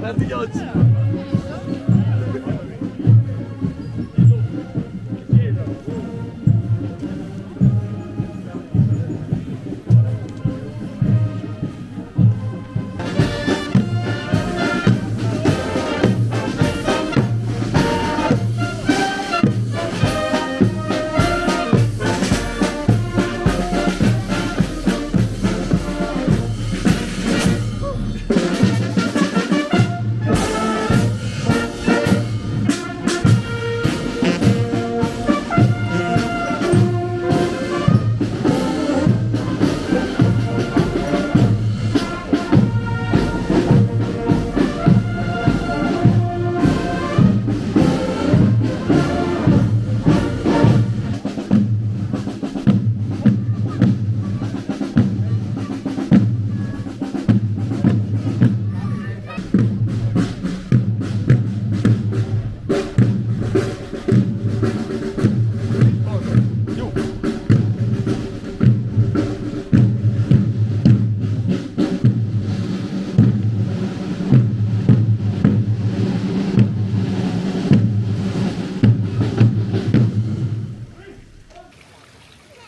Tanti oggi.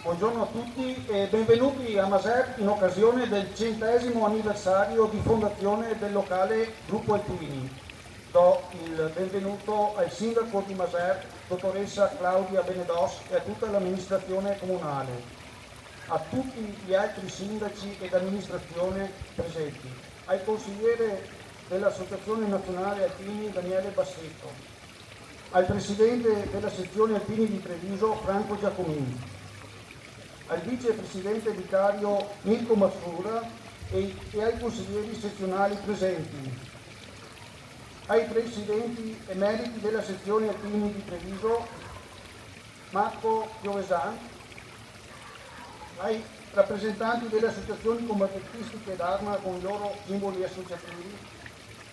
Buongiorno a tutti e benvenuti a Maser in occasione del 100° anniversario di fondazione del locale Gruppo Alpini. Do il benvenuto al sindaco di Maser, dottoressa Claudia Benedos, e a tutta l'amministrazione comunale, a tutti gli altri sindaci ed amministrazione presenti, al consigliere dell'Associazione Nazionale Alpini Daniele Bassetto, al presidente della sezione Alpini di Treviso Franco Giacomini, al vicepresidente vicario Mirko Massura e ai consiglieri sezionali presenti, ai presidenti emeriti della sezione Alpini di Treviso Marco Piovesan, ai rappresentanti delle associazioni combattentistiche d'arma con i loro simboli associativi,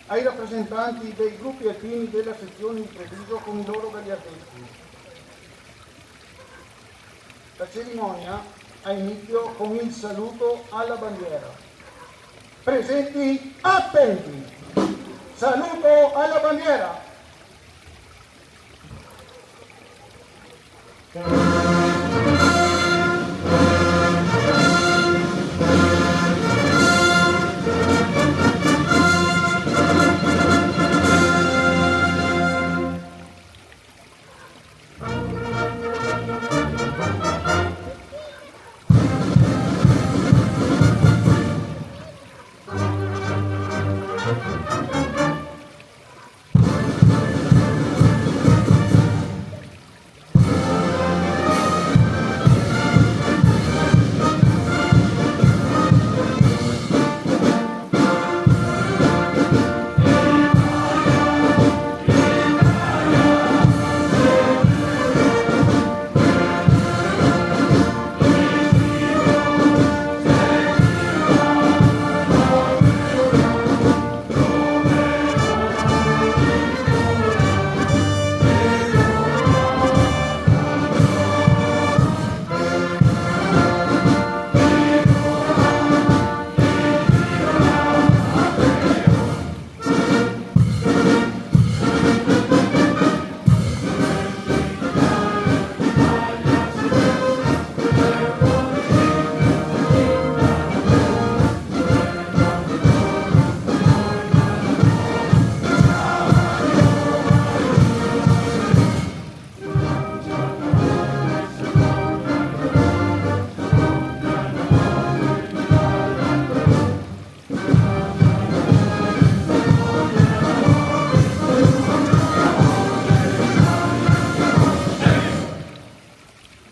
ai rappresentanti dei gruppi alpini della sezione di Treviso con i loro gagliardetti. La cerimonia ha inizio con il saluto alla bandiera. Presenti, attenti! Saluto alla bandiera!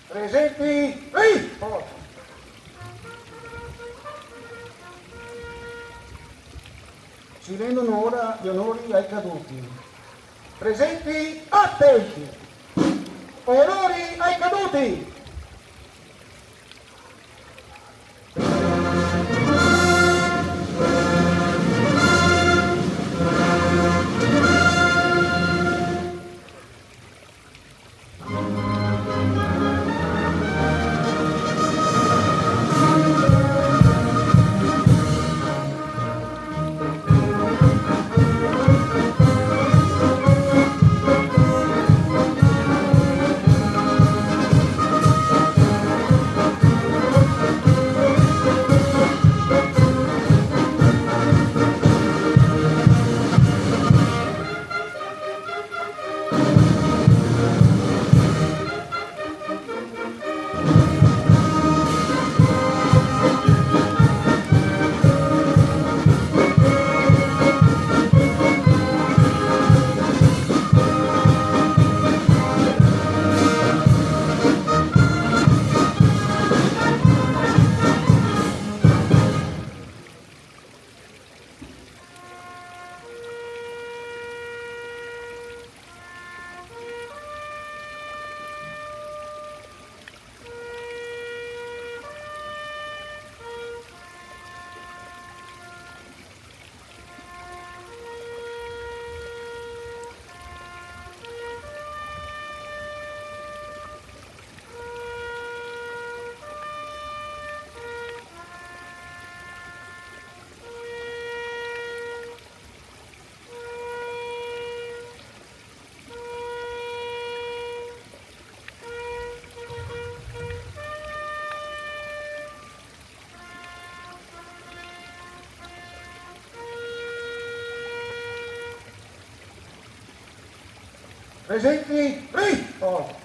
Presenti, si rendono ora gli onori ai caduti. Presenti, attenti! Onori ai caduti! Presenti, oh.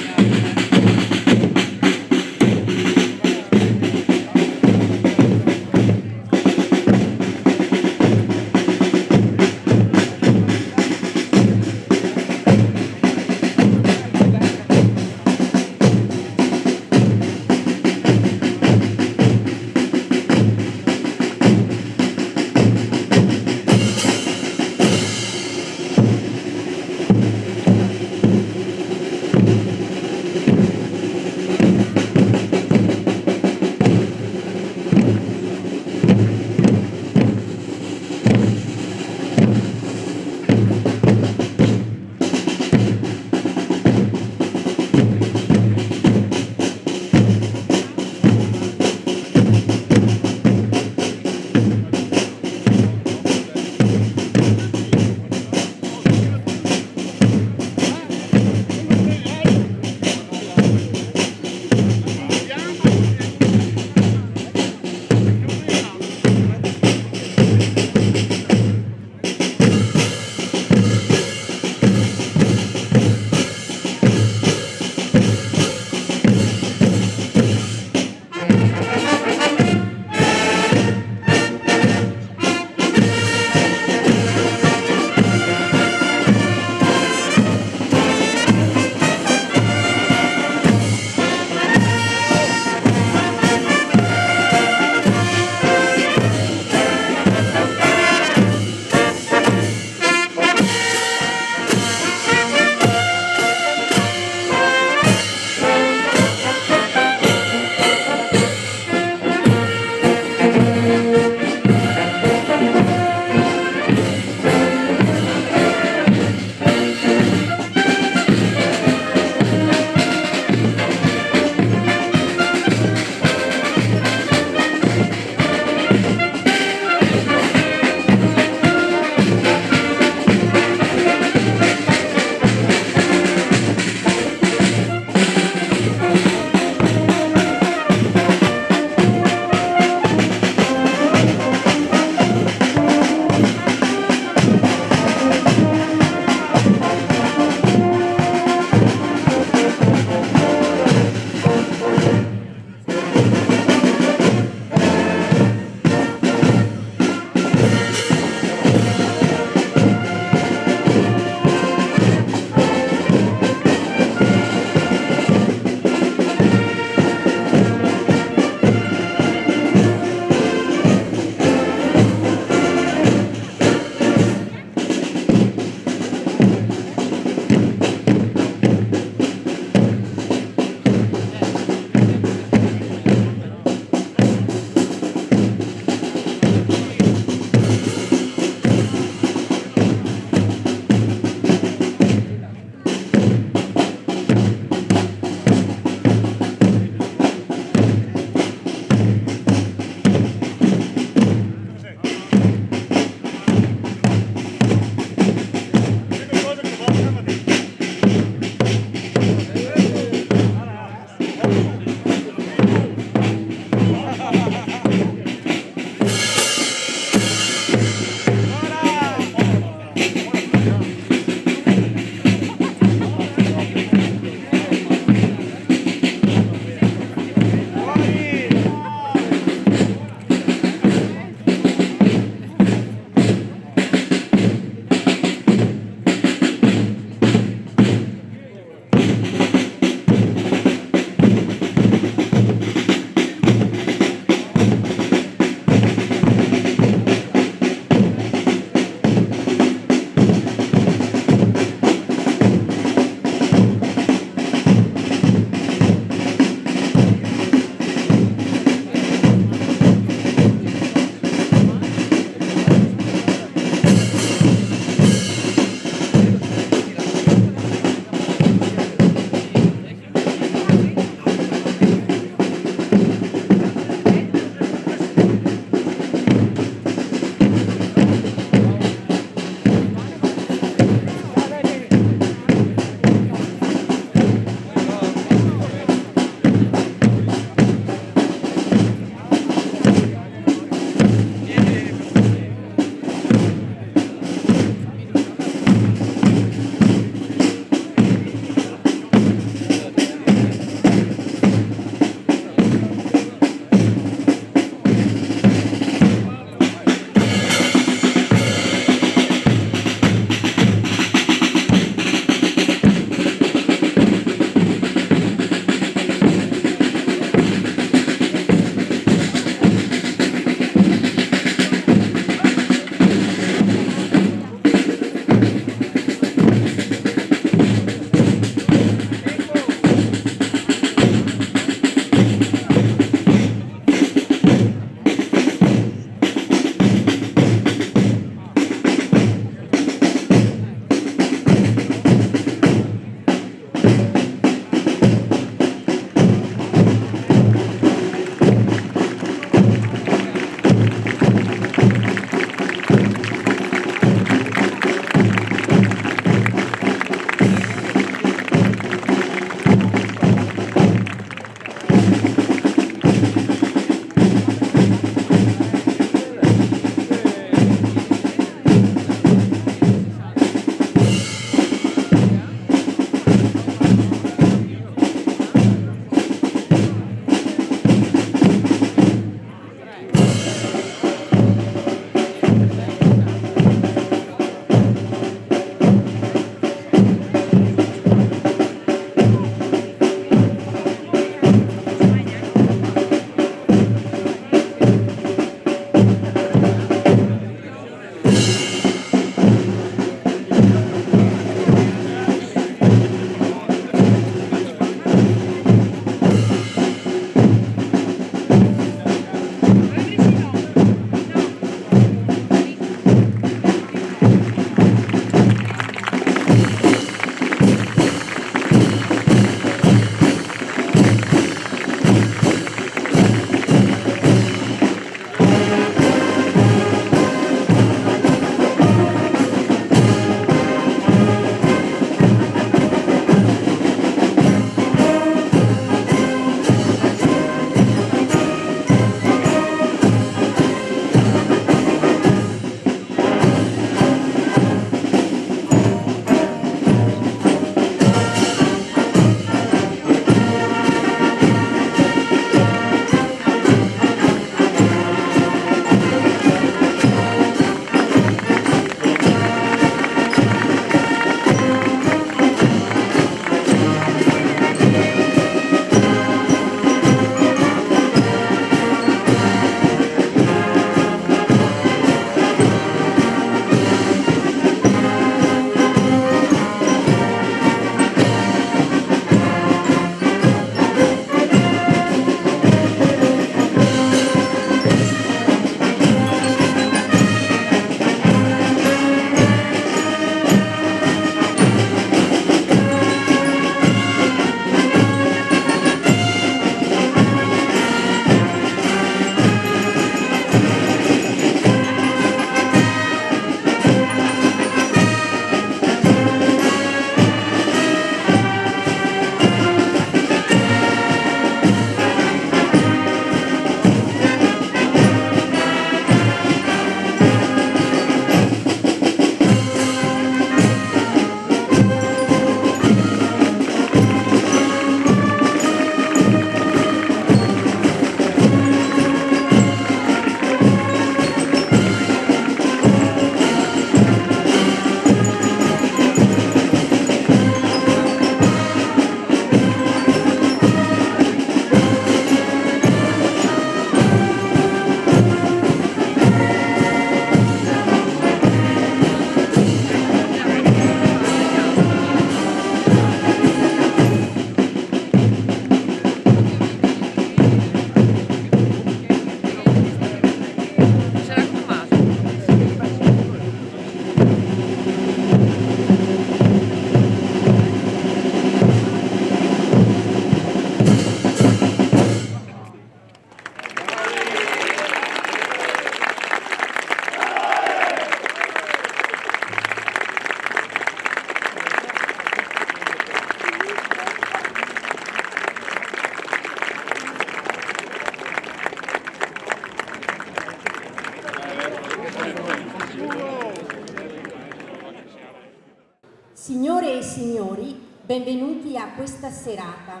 benvenuti a questa serata,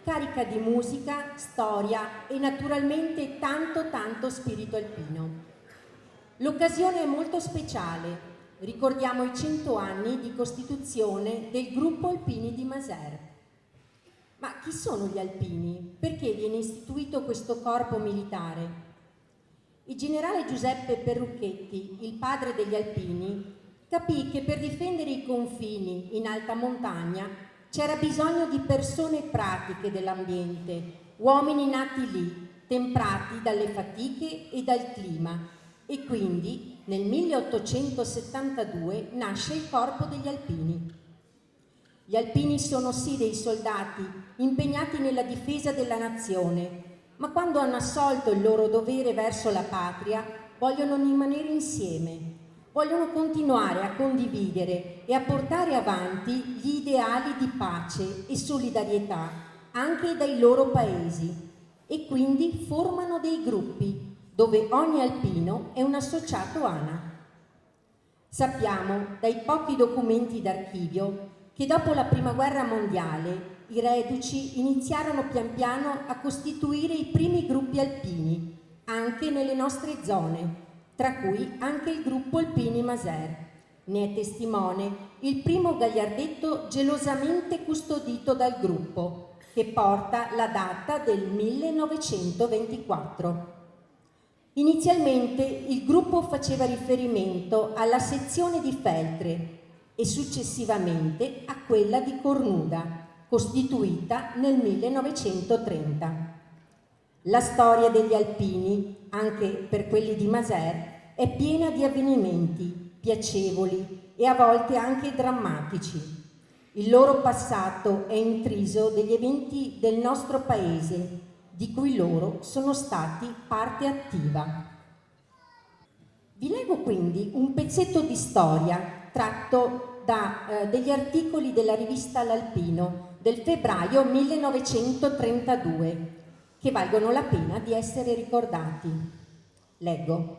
carica di musica, storia e naturalmente tanto spirito alpino. L'occasione è molto speciale, ricordiamo i 100 anni di costituzione del gruppo Alpini di Maser. Ma chi sono gli Alpini? Perché viene istituito questo corpo militare? Il generale Giuseppe Perrucchetti, il padre degli Alpini, capì che per difendere i confini in alta montagna c'era bisogno di persone pratiche dell'ambiente, uomini nati lì, temprati dalle fatiche e dal clima, e quindi nel 1872 nasce il Corpo degli Alpini. Gli Alpini sono sì dei soldati impegnati nella difesa della nazione, ma quando hanno assolto il loro dovere verso la patria vogliono rimanere insieme. Vogliono continuare a condividere e a portare avanti gli ideali di pace e solidarietà anche dai loro paesi e quindi formano dei gruppi dove ogni alpino è un associato ANA. Sappiamo dai pochi documenti d'archivio che dopo la Prima Guerra Mondiale i reduci iniziarono pian piano a costituire i primi gruppi alpini anche nelle nostre zone, tra cui anche il gruppo Alpini Maser. Ne è testimone il primo gagliardetto gelosamente custodito dal gruppo, che porta la data del 1924. Inizialmente il gruppo faceva riferimento alla sezione di Feltre e successivamente a quella di Cornuda, costituita nel 1930. La storia degli Alpini, anche per quelli di Maser, è piena di avvenimenti piacevoli e a volte anche drammatici. Il loro passato è intriso degli eventi del nostro paese, di cui loro sono stati parte attiva. Vi leggo quindi un pezzetto di storia tratto degli articoli della rivista L'Alpino del febbraio 1932, che valgono la pena di essere ricordati. Leggo.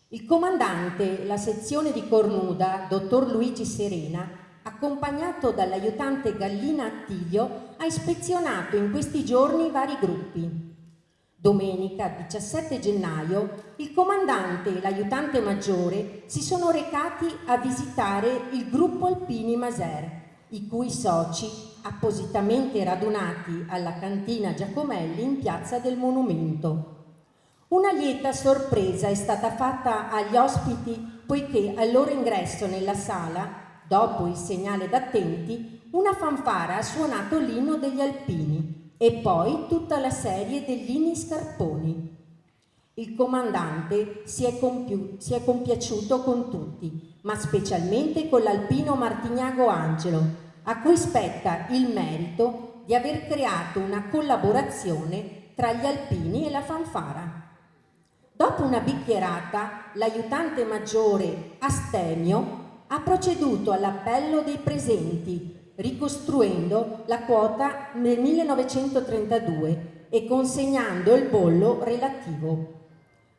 Il comandante, la sezione di Cornuda, dottor Luigi Serena, accompagnato dall'aiutante Gallina Attilio, ha ispezionato in questi giorni vari gruppi. Domenica 17 gennaio il comandante e l'aiutante maggiore si sono recati a visitare il gruppo Alpini Maser, i cui soci, appositamente radunati alla cantina Giacomelli in piazza del Monumento. Una lieta sorpresa è stata fatta agli ospiti poiché al loro ingresso nella sala, dopo il segnale d'attenti, una fanfara ha suonato l'inno degli Alpini e poi tutta la serie degli inni scarponi. Il comandante si è compiaciuto con tutti, ma specialmente con l'alpino Martignago Angelo, a cui spetta il merito di aver creato una collaborazione tra gli alpini e la fanfara. Dopo una bicchierata, l'aiutante maggiore Astemio ha proceduto all'appello dei presenti, ricostruendo la quota nel 1932 e consegnando il bollo relativo.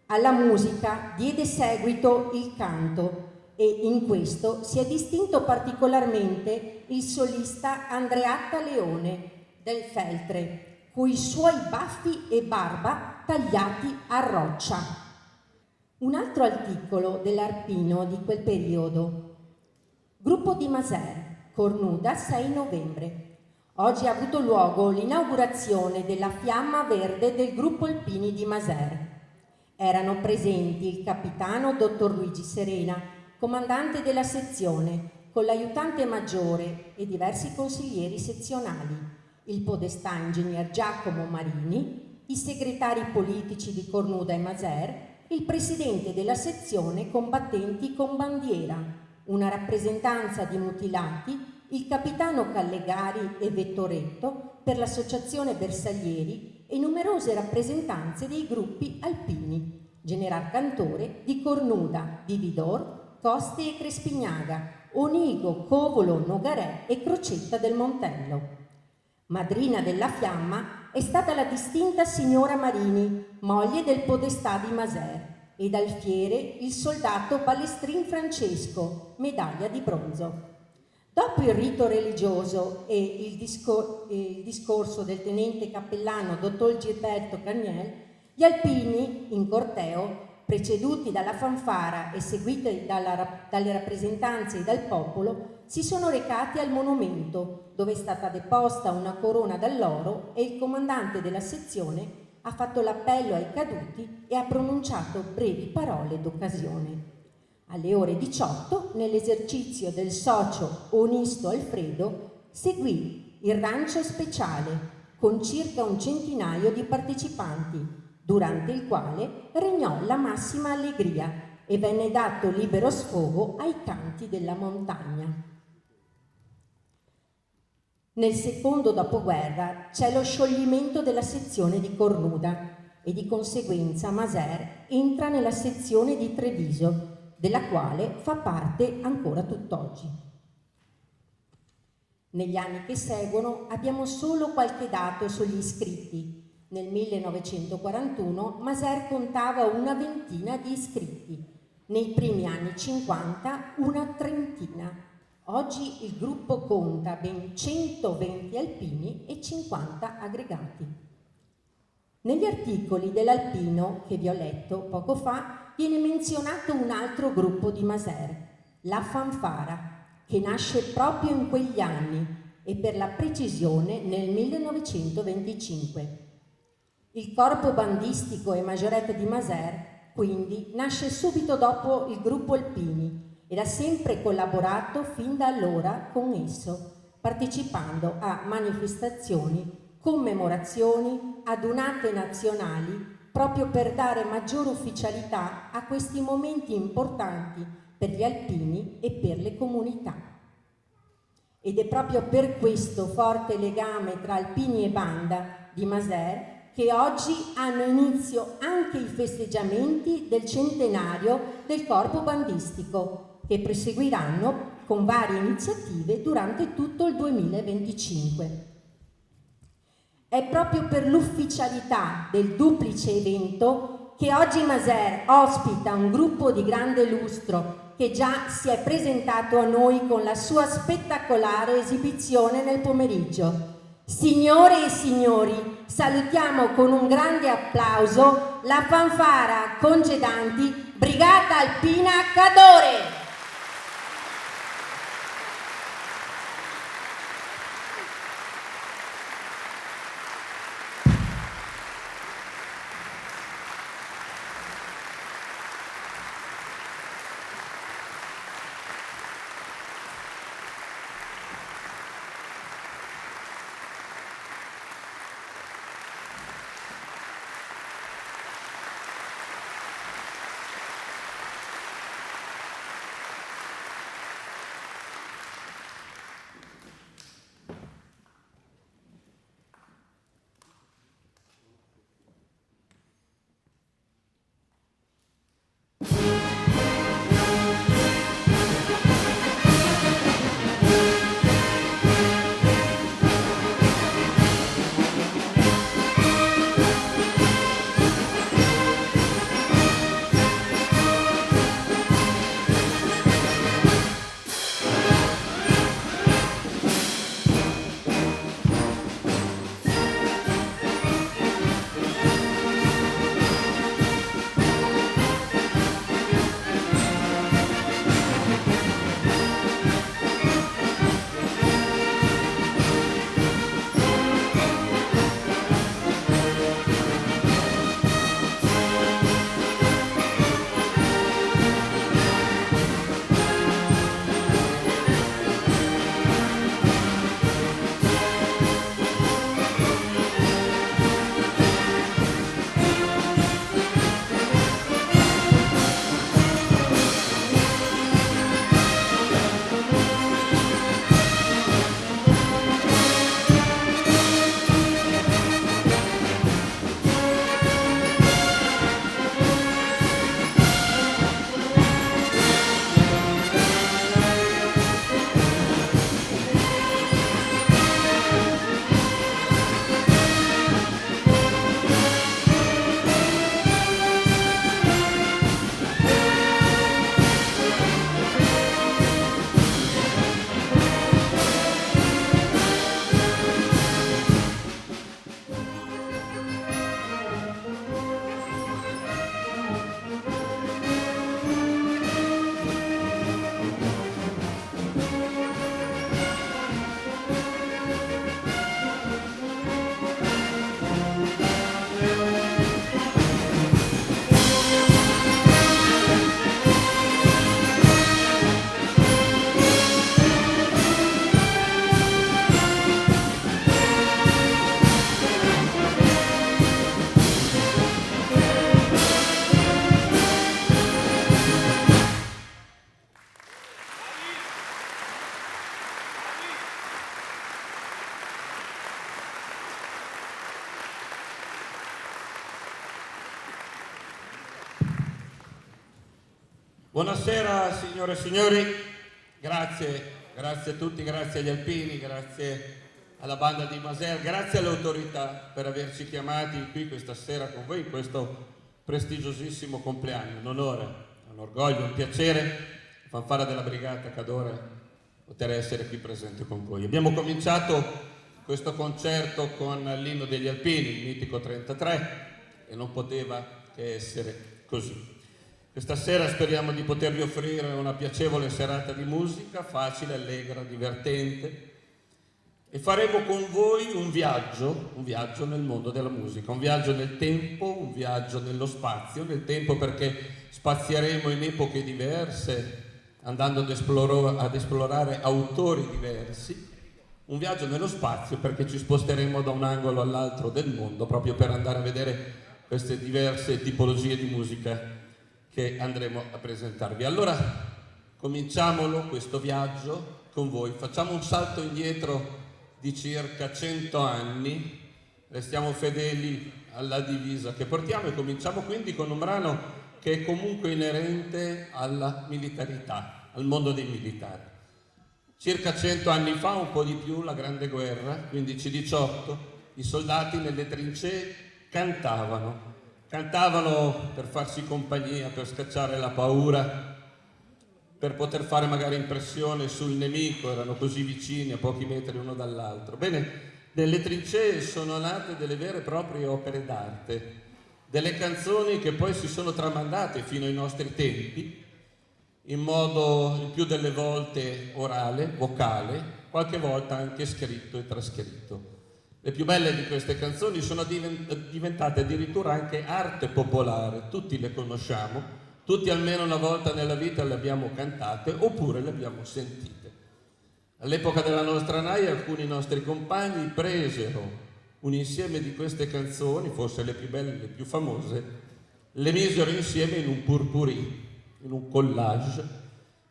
Alla musica diede seguito il canto e in questo si è distinto particolarmente il solista Andreatta Leone del Feltre, coi suoi baffi e barba tagliati a roccia. Un altro articolo dell'Arpino di quel periodo. Gruppo di Maser, Cornuda, 6 novembre. Oggi ha avuto luogo l'inaugurazione della fiamma verde del gruppo Alpini di Maser. Erano presenti il capitano dottor Luigi Serena, comandante della sezione, con l'aiutante maggiore e diversi consiglieri sezionali, il podestà ingegner Giacomo Marini, i segretari politici di Cornuda e Maser, il presidente della sezione combattenti con bandiera, una rappresentanza di mutilati, il capitano Callegari e Vettoretto per l'associazione Bersaglieri e numerose rappresentanze dei gruppi alpini, General Cantore di Cornuda, di Vidor, Coste e Crespignaga, Onigo, Covolo, Nogarè e Crocetta del Montello. Madrina della fiamma è stata la distinta signora Marini, moglie del podestà di Maser, ed alfiere il soldato Balestrin Francesco, medaglia di bronzo. Dopo il rito religioso e il discorso del tenente cappellano dottor Gilberto Cagnel, gli alpini in corteo, preceduti dalla fanfara e seguiti dalle rappresentanze e dal popolo, si sono recati al monumento, dove è stata deposta una corona d'alloro e il comandante della sezione ha fatto l'appello ai caduti e ha pronunciato brevi parole d'occasione. Alle ore 18, nell'esercizio del socio Onisto Alfredo, seguì il rancio speciale con circa un centinaio di partecipanti, durante il quale regnò la massima allegria e venne dato libero sfogo ai canti della montagna. Nel secondo dopoguerra c'è lo scioglimento della sezione di Cornuda e di conseguenza Maser entra nella sezione di Treviso, della quale fa parte ancora tutt'oggi. Negli anni che seguono abbiamo solo qualche dato sugli iscritti. Nel 1941 Maser contava una ventina di iscritti, nei primi anni 50 una trentina. Oggi il gruppo conta ben 120 alpini e 50 aggregati. Negli articoli dell'Alpino che vi ho letto poco fa viene menzionato un altro gruppo di Maser, la Fanfara, che nasce proprio in quegli anni e per la precisione nel 1925. Il corpo bandistico e maggioretta di Maser, quindi, nasce subito dopo il gruppo Alpini ed ha sempre collaborato fin da allora con esso, partecipando a manifestazioni, commemorazioni, adunate nazionali, proprio per dare maggiore ufficialità a questi momenti importanti per gli alpini e per le comunità. Ed è proprio per questo forte legame tra alpini e banda di Maser che oggi hanno inizio anche i festeggiamenti del centenario del corpo bandistico, che proseguiranno con varie iniziative durante tutto il 2025. È proprio per l'ufficialità del duplice evento che oggi Maser ospita un gruppo di grande lustro che già si è presentato a noi con la sua spettacolare esibizione nel pomeriggio. Signore e signori, salutiamo con un grande applauso la Fanfara Congedanti Brigata Alpina Cadore. Buonasera signore e signori, grazie a tutti, grazie agli alpini, grazie alla banda di Maser, grazie alle autorità per averci chiamati qui questa sera con voi in questo prestigiosissimo compleanno. Un onore, un orgoglio, un piacere, fanfara della Brigata Cadore, poter essere qui presente con voi. Abbiamo cominciato questo concerto con l'inno degli alpini, il mitico 33, e non poteva che essere così. Questa sera speriamo di potervi offrire una piacevole serata di musica, facile, allegra, divertente, e faremo con voi un viaggio nel mondo della musica, un viaggio nel tempo, un viaggio nello spazio, nel tempo perché spazieremo in epoche diverse, andando ad esplorare autori diversi, un viaggio nello spazio perché ci sposteremo da un angolo all'altro del mondo proprio per andare a vedere queste diverse tipologie di musica che andremo a presentarvi. Allora cominciamolo questo viaggio con voi, facciamo un salto indietro di circa 100 anni, restiamo fedeli alla divisa che portiamo e cominciamo quindi con un brano che è comunque inerente alla militarità, al mondo dei militari. Circa 100 anni fa, un po' di più, la Grande Guerra, 15-18, i soldati nelle trincee cantavano per farsi compagnia, per scacciare la paura, per poter fare magari impressione sul nemico, erano così vicini, a pochi metri uno dall'altro. Bene, nelle trincee sono nate delle vere e proprie opere d'arte, delle canzoni che poi si sono tramandate fino ai nostri tempi, in modo il più delle volte orale, vocale, qualche volta anche scritto e trascritto. Le più belle di queste canzoni sono diventate addirittura anche arte popolare, tutti le conosciamo, tutti almeno una volta nella vita le abbiamo cantate oppure le abbiamo sentite. All'epoca della nostra naia alcuni nostri compagni presero un insieme di queste canzoni, forse le più belle, le più famose, le misero insieme in un purpurì, in un collage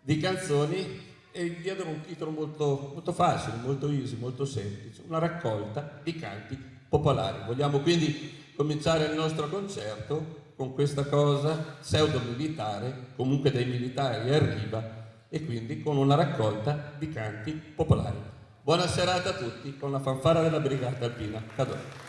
di canzoni e gli diedero un titolo molto facile, molto easy, molto semplice, una raccolta di canti popolari. Vogliamo quindi cominciare il nostro concerto con questa cosa pseudo-militare, comunque dai militari arriva, e quindi con una raccolta di canti popolari. Buona serata a tutti con la fanfara della Brigata Alpina Cadore.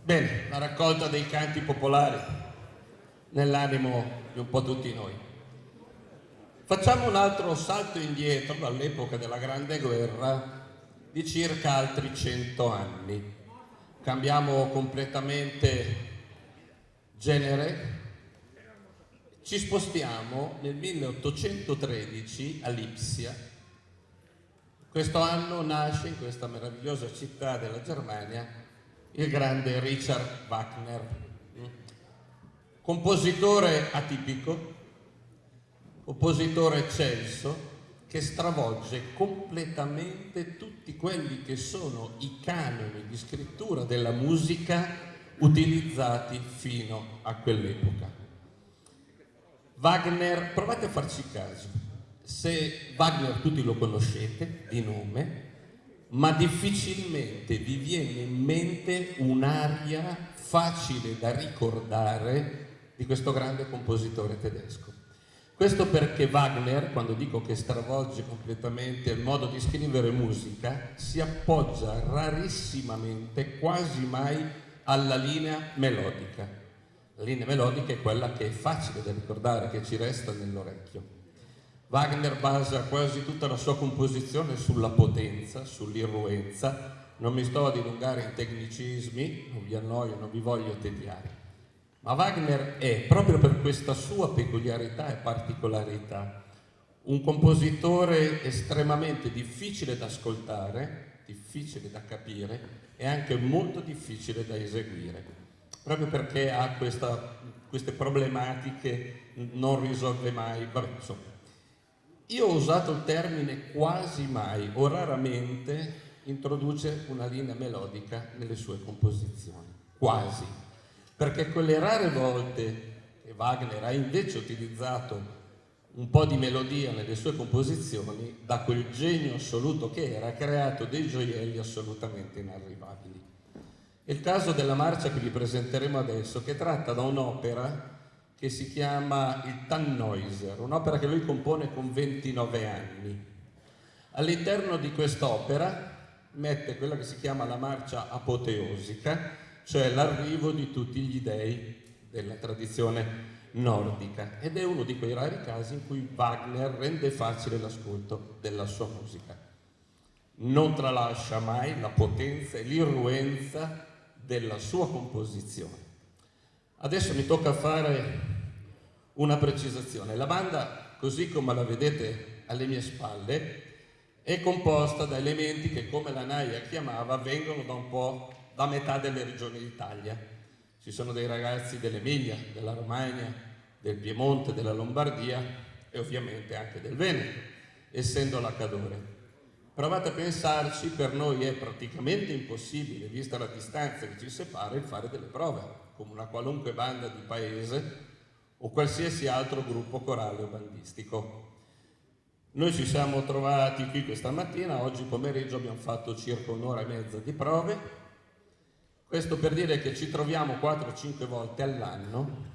Bene, la raccolta dei canti popolari nell'animo di un po' tutti noi. Facciamo un altro salto indietro dall'epoca della Grande Guerra di circa altri 100 anni. Cambiamo completamente genere, ci spostiamo nel 1813 a Lipsia. Questo anno nasce in questa meravigliosa città della Germania il grande Richard Wagner, compositore atipico, compositore eccelso, che stravolge completamente tutti quelli che sono i canoni di scrittura della musica utilizzati fino a quell'epoca. Wagner, provate a farci caso, se Wagner tutti lo conoscete di nome, ma difficilmente vi viene in mente un'aria facile da ricordare di questo grande compositore tedesco. Questo perché Wagner, quando dico che stravolge completamente il modo di scrivere musica, si appoggia rarissimamente, quasi mai, alla linea melodica. La linea melodica è quella che è facile da ricordare, che ci resta nell'orecchio. Wagner basa quasi tutta la sua composizione sulla potenza, sull'irruenza. Non mi sto a dilungare in tecnicismi, non vi annoio, non vi voglio tediare. Ma Wagner è, proprio per questa sua peculiarità e particolarità, un compositore estremamente difficile da ascoltare, difficile da capire e anche molto difficile da eseguire, proprio perché ha queste problematiche, non risolve mai, vabbè, insomma. Io ho usato il termine quasi mai o raramente introduce una linea melodica nelle sue composizioni, quasi. Perché quelle rare volte che Wagner ha invece utilizzato un po' di melodia nelle sue composizioni, da quel genio assoluto che era, ha creato dei gioielli assolutamente inarrivabili. È il caso della marcia che vi presenteremo adesso, che tratta da un'opera che si chiama il Tannhäuser, un'opera che lui compone con 29 anni. All'interno di quest'opera mette quella che si chiama la marcia apoteosica, cioè l'arrivo di tutti gli dei della tradizione nordica, ed è uno di quei rari casi in cui Wagner rende facile l'ascolto della sua musica. Non tralascia mai la potenza e l'irruenza della sua composizione. Adesso mi tocca fare una precisazione. La banda, così come la vedete alle mie spalle, è composta da elementi che, come la Naia chiamava, vengono da un po' da metà delle regioni d'Italia. Ci sono dei ragazzi dell'Emilia, della Romagna, del Piemonte, della Lombardia e ovviamente anche del Veneto, essendo la Cadore. Provate a pensarci, per noi è praticamente impossibile, vista la distanza che ci separa, il fare delle prove, come una qualunque banda di paese o qualsiasi altro gruppo corale o bandistico. Noi ci siamo trovati qui questa mattina, oggi pomeriggio abbiamo fatto circa un'ora e mezza di prove. Questo per dire che ci troviamo 4-5 volte all'anno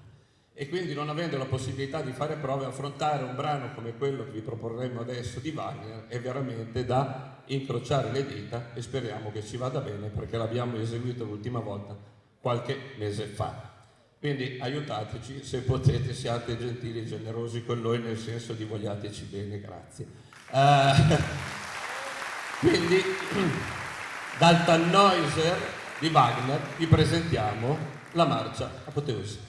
e quindi, non avendo la possibilità di fare prove, affrontare un brano come quello che vi proporremo adesso di Wagner è veramente da incrociare le dita, e speriamo che ci vada bene, perché l'abbiamo eseguito l'ultima volta qualche mese fa. Quindi aiutateci, se potete, siate gentili e generosi con noi, nel senso di vogliateci bene, grazie. Quindi dal Tannhäuser di Wagner vi presentiamo la marcia apoteosica.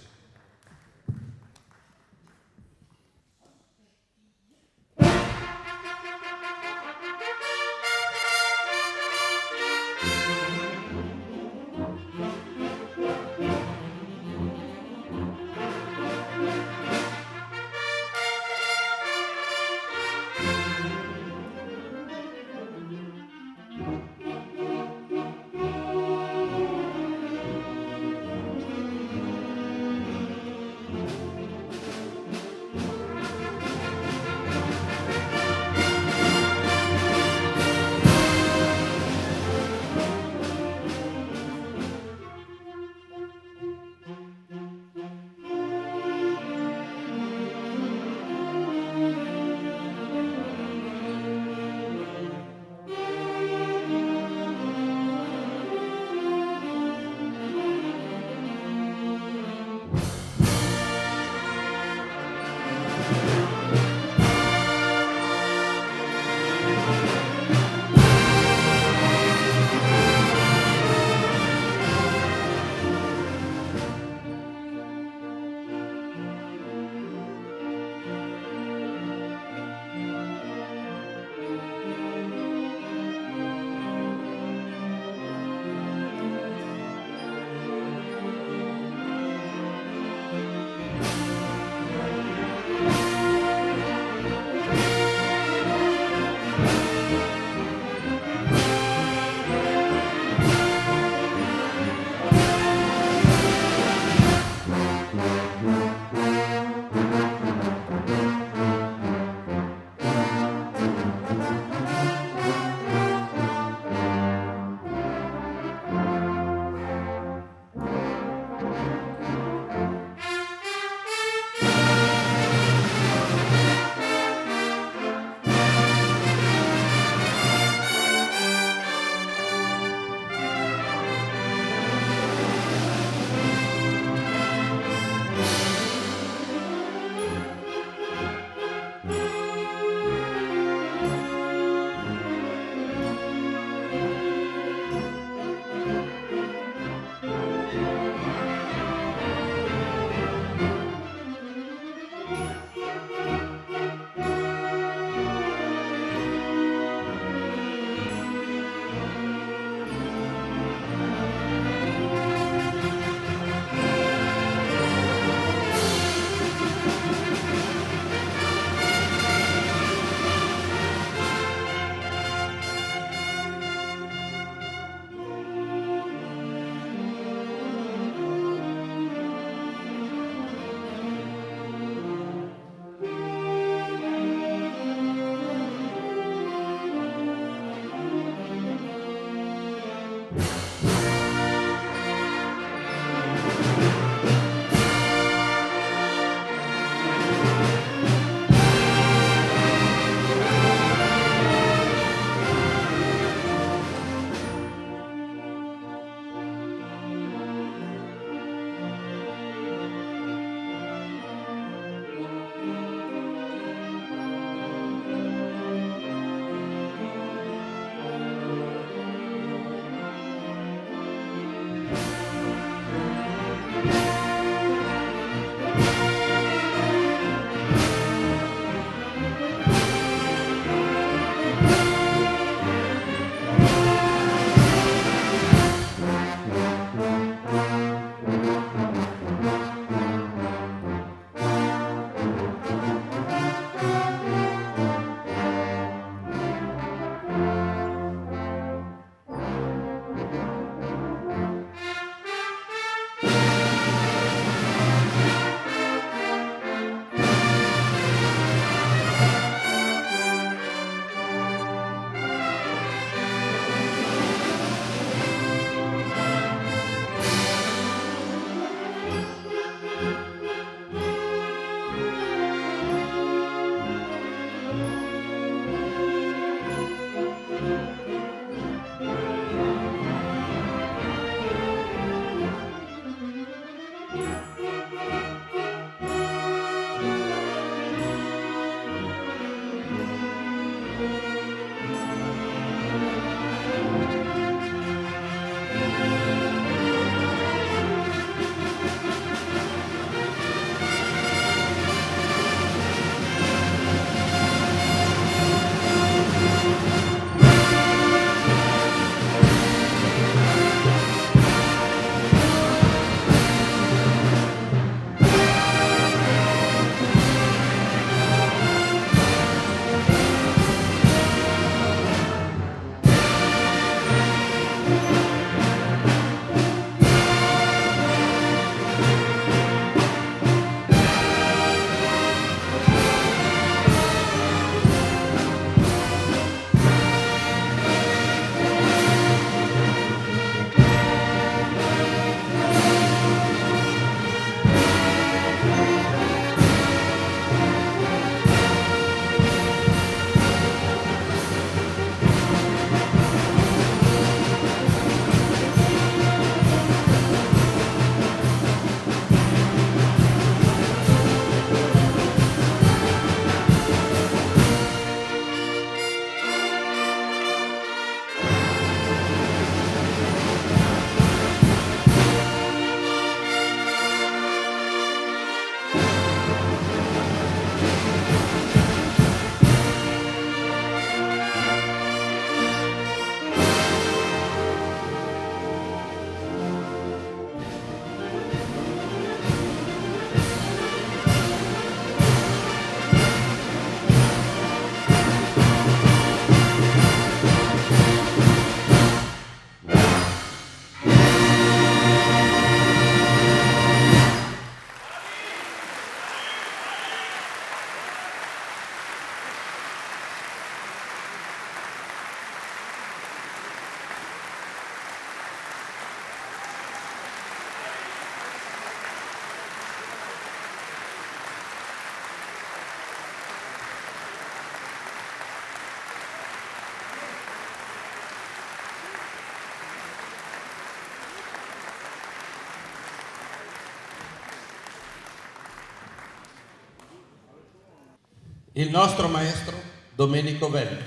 il nostro maestro Domenico Velli.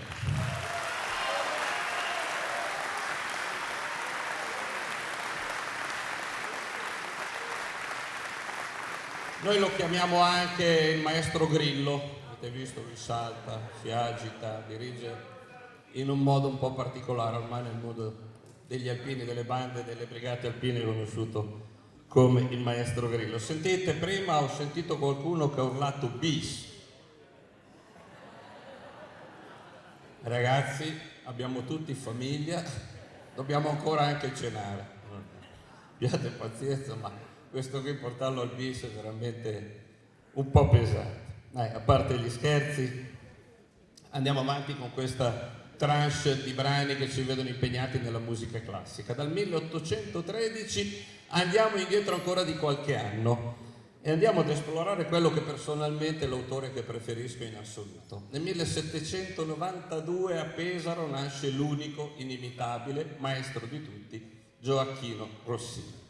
Noi lo chiamiamo anche il maestro Grillo, avete visto, lui salta, si agita, dirige in un modo un po' particolare, ormai nel mondo degli alpini, delle bande, delle brigate alpine è conosciuto come il maestro Grillo. Sentite, prima ho sentito qualcuno che ha urlato bis. Ragazzi, abbiamo tutti famiglia, dobbiamo ancora anche cenare. Abbiate pazienza, ma questo qui portarlo al bis è veramente un po' pesante. A parte gli scherzi, andiamo avanti con questa tranche di brani che ci vedono impegnati nella musica classica. Dal 1813 andiamo indietro ancora di qualche anno e andiamo ad esplorare quello che personalmente è l'autore che preferisco in assoluto. Nel 1792 a Pesaro nasce l'unico, inimitabile, maestro di tutti, Gioacchino Rossini.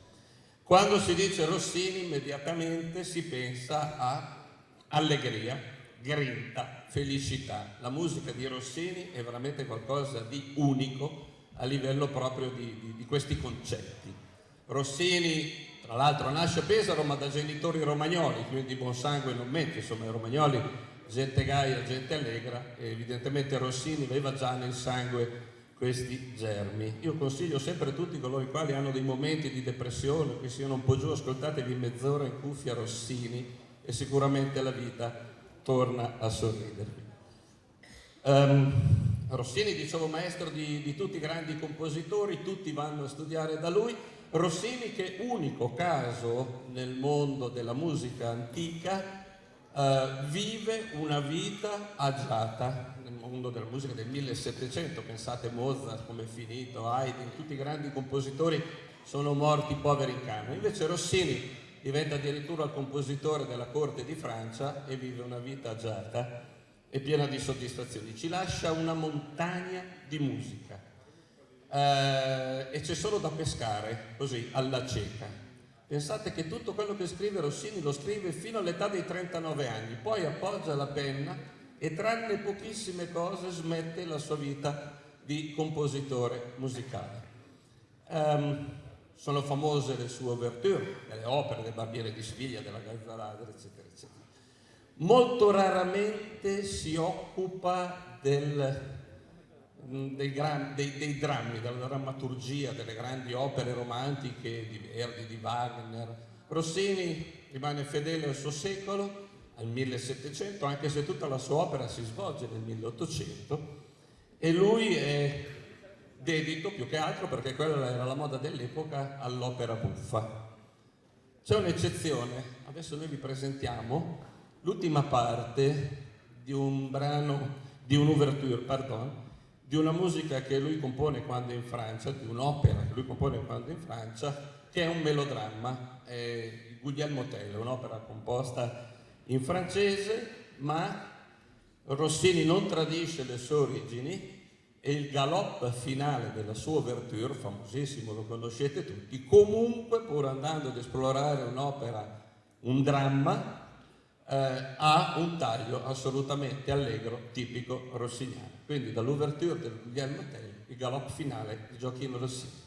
Quando si dice Rossini immediatamente si pensa a allegria, grinta, felicità. La musica di Rossini è veramente qualcosa di unico a livello proprio di questi concetti. Rossini, tra l'altro, nasce a Pesaro ma da genitori romagnoli, quindi buon sangue non mente, insomma i romagnoli, gente gaia, gente allegra, e evidentemente Rossini aveva già nel sangue questi germi. Io consiglio sempre a tutti coloro i quali hanno dei momenti di depressione, che siano un po' giù, ascoltatevi mezz'ora in cuffia Rossini e sicuramente la vita torna a sorridervi. Rossini, dicevo, maestro di tutti i grandi compositori, tutti vanno a studiare da lui. Rossini che unico caso nel mondo della musica antica vive una vita agiata nel mondo della musica del 1700, pensate Mozart come è finito, Haydn, tutti i grandi compositori sono morti poveri in canna. Invece Rossini diventa addirittura il compositore della corte di Francia e vive una vita agiata e piena di soddisfazioni. Ci lascia una montagna di musica e c'è solo da pescare così alla cieca. Pensate che tutto quello che scrive Rossini lo scrive fino all'età dei 39 anni, poi appoggia la penna e tranne pochissime cose smette la sua vita di compositore musicale. Sono famose le sue ouverture, delle opere del Barbiere di Siviglia, della Gazzarada, eccetera, eccetera. Molto raramente si occupa dei drammi, della drammaturgia, delle grandi opere romantiche di Verdi, di Wagner. Rossini rimane fedele al suo secolo, al 1700, anche se tutta la sua opera si svolge nel 1800, e lui è dedito più che altro, perché quella era la moda dell'epoca, all'opera buffa. C'è un'eccezione, adesso noi vi presentiamo l'ultima parte di un brano, di un'ouverture, di una musica che lui compone quando è in Francia, di un'opera che lui compone quando è in Francia, che è un melodramma, Guglielmo Tell, un'opera composta in francese, ma Rossini non tradisce le sue origini e il galop finale della sua ouverture, famosissimo, lo conoscete tutti, comunque pur andando ad esplorare un'opera, un dramma, ha un taglio assolutamente allegro, tipico rossiniano. Quindi dall'ouverture del Guglielmo Tell, il galop finale di Gioacchino Rossini.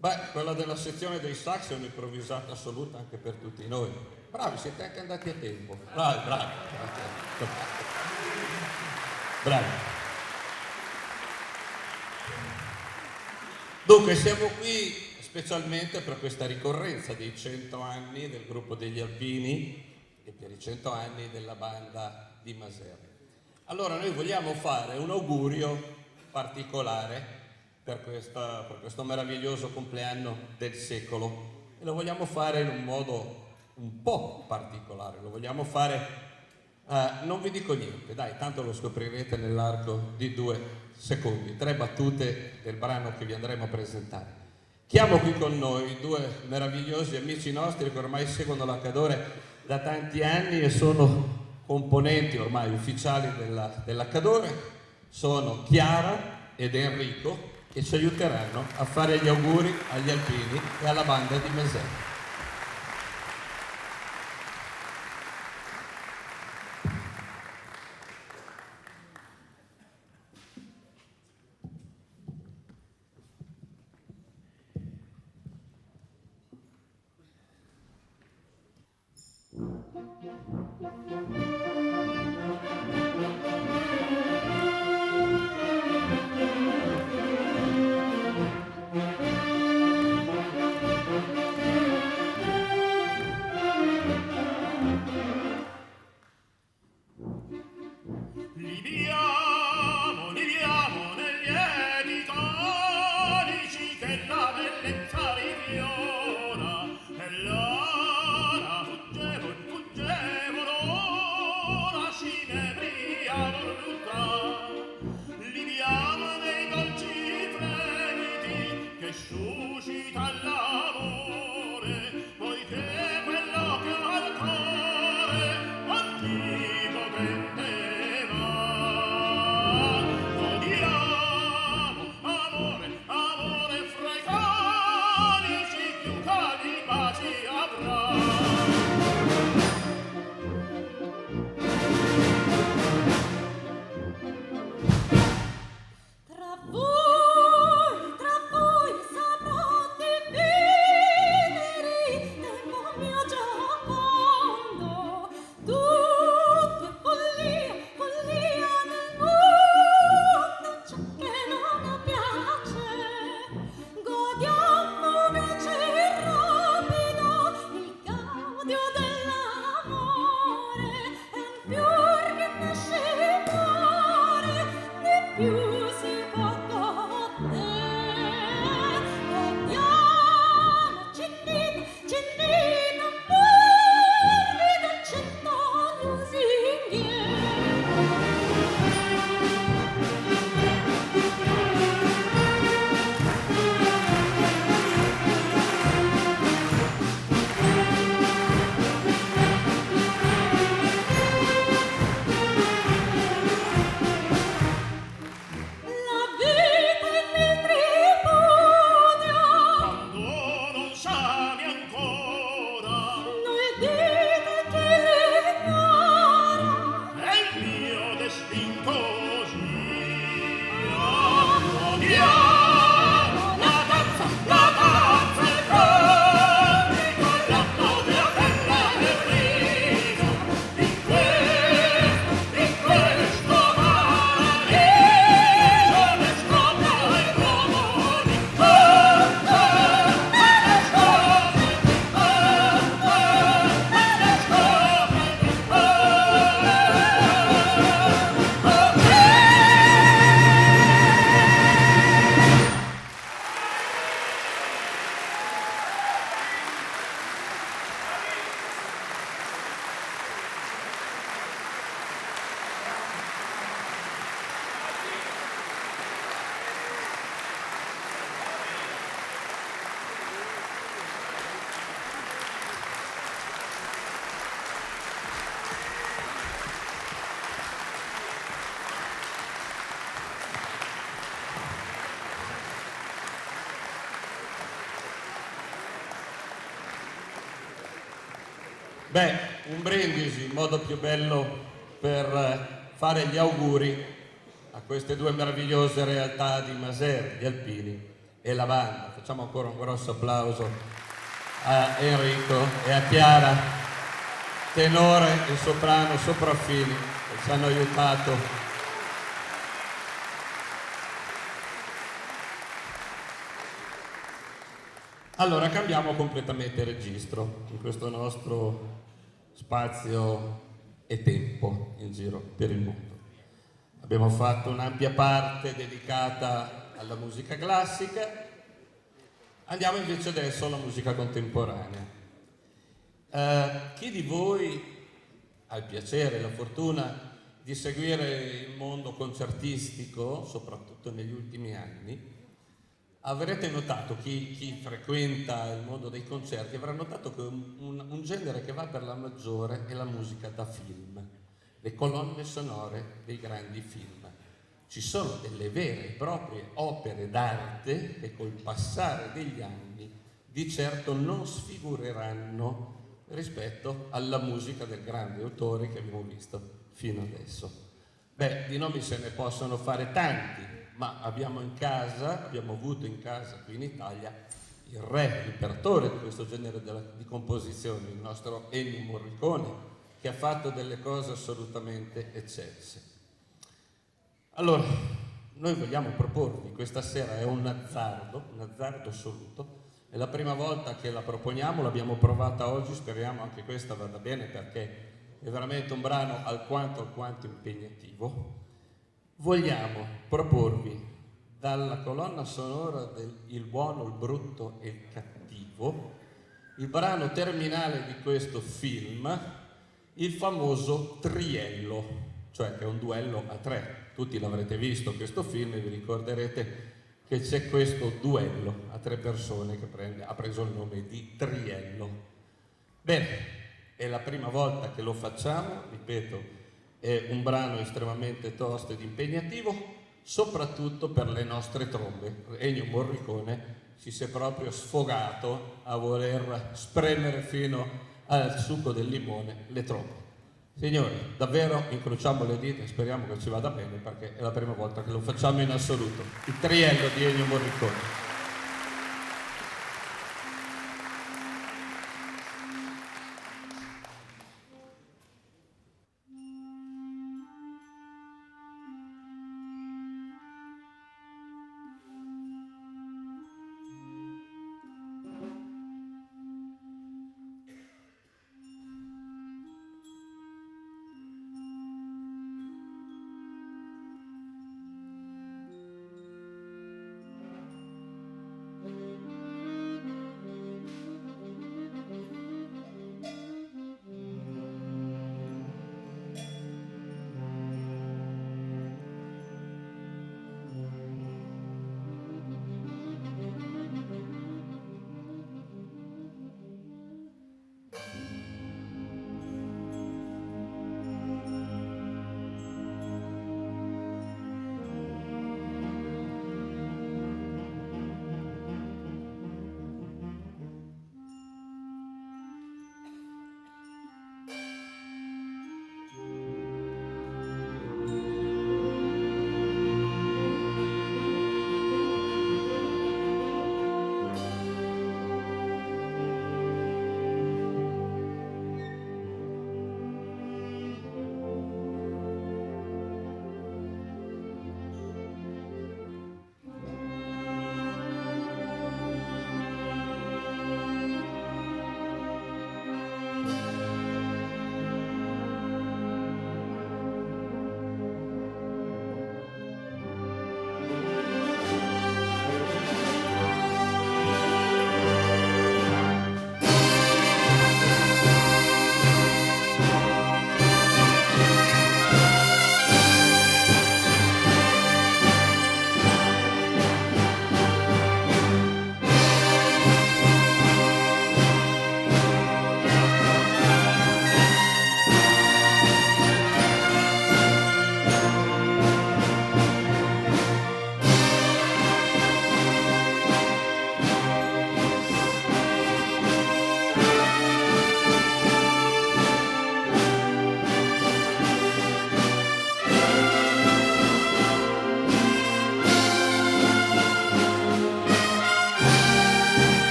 Beh, quella della sezione dei sax è un'improvvisata assoluta anche per tutti noi. Bravi, siete anche andati a tempo. Bravi, bravi. Bravi. Dunque, siamo qui specialmente per questa ricorrenza dei 100 anni del gruppo degli Alpini e per i 100 anni della banda di Maser. Allora, noi vogliamo fare un augurio particolare per questo meraviglioso compleanno del secolo e lo vogliamo fare in un modo un po' particolare, lo vogliamo fare, non vi dico niente, dai, tanto lo scoprirete nell'arco di 2 secondi, 3 battute del brano che vi andremo a presentare. Chiamo qui con noi 2 meravigliosi amici nostri che ormai seguono l'Accadore da tanti anni e sono componenti ormai ufficiali dell'Accadore, sono Chiara ed Enrico, che ci aiuteranno a fare gli auguri agli Alpini e alla banda di Maser. Beh, un brindisi, il modo più bello per fare gli auguri a queste 2 meravigliose realtà di Maser, gli Alpini e la banda. Facciamo ancora un grosso applauso a Enrico e a Chiara, tenore e soprano sopraffini, che ci hanno aiutato. Allora cambiamo completamente registro in questo nostro spazio e tempo in giro per il mondo. Abbiamo fatto un'ampia parte dedicata alla musica classica, andiamo invece adesso alla musica contemporanea. Chi di voi ha il piacere e la fortuna di seguire il mondo concertistico, soprattutto negli ultimi anni, avrete notato, chi frequenta il mondo dei concerti avrà notato che un genere che va per la maggiore è la musica da film, le colonne sonore dei grandi film. Ci sono delle vere e proprie opere d'arte che col passare degli anni di certo non sfigureranno rispetto alla musica del grande autore che abbiamo visto fino adesso. Beh, di nomi se ne possono fare tanti, ma abbiamo avuto in casa qui in Italia il re, l'imperatore di questo genere di composizione, il nostro Ennio Morricone, che ha fatto delle cose assolutamente eccelse. Allora, noi vogliamo proporvi questa sera, è un azzardo assoluto, è la prima volta che la proponiamo, l'abbiamo provata oggi, speriamo anche questa vada bene perché è veramente un brano alquanto impegnativo. Vogliamo proporvi dalla colonna sonora del Il buono, il brutto e il cattivo, il brano terminale di questo film, il famoso Triello, cioè che è un duello a tre. Tutti l'avrete visto questo film e vi ricorderete che c'è questo duello a tre persone che ha preso il nome di Triello. Bene, è la prima volta che lo facciamo, ripeto, è un brano estremamente tosto ed impegnativo, soprattutto per le nostre trombe. Ennio Morricone si è proprio sfogato a voler spremere fino al succo del limone le trombe. Signori, davvero incrociamo le dita e speriamo che ci vada bene perché è la prima volta che lo facciamo in assoluto. Il Triello di Ennio Morricone.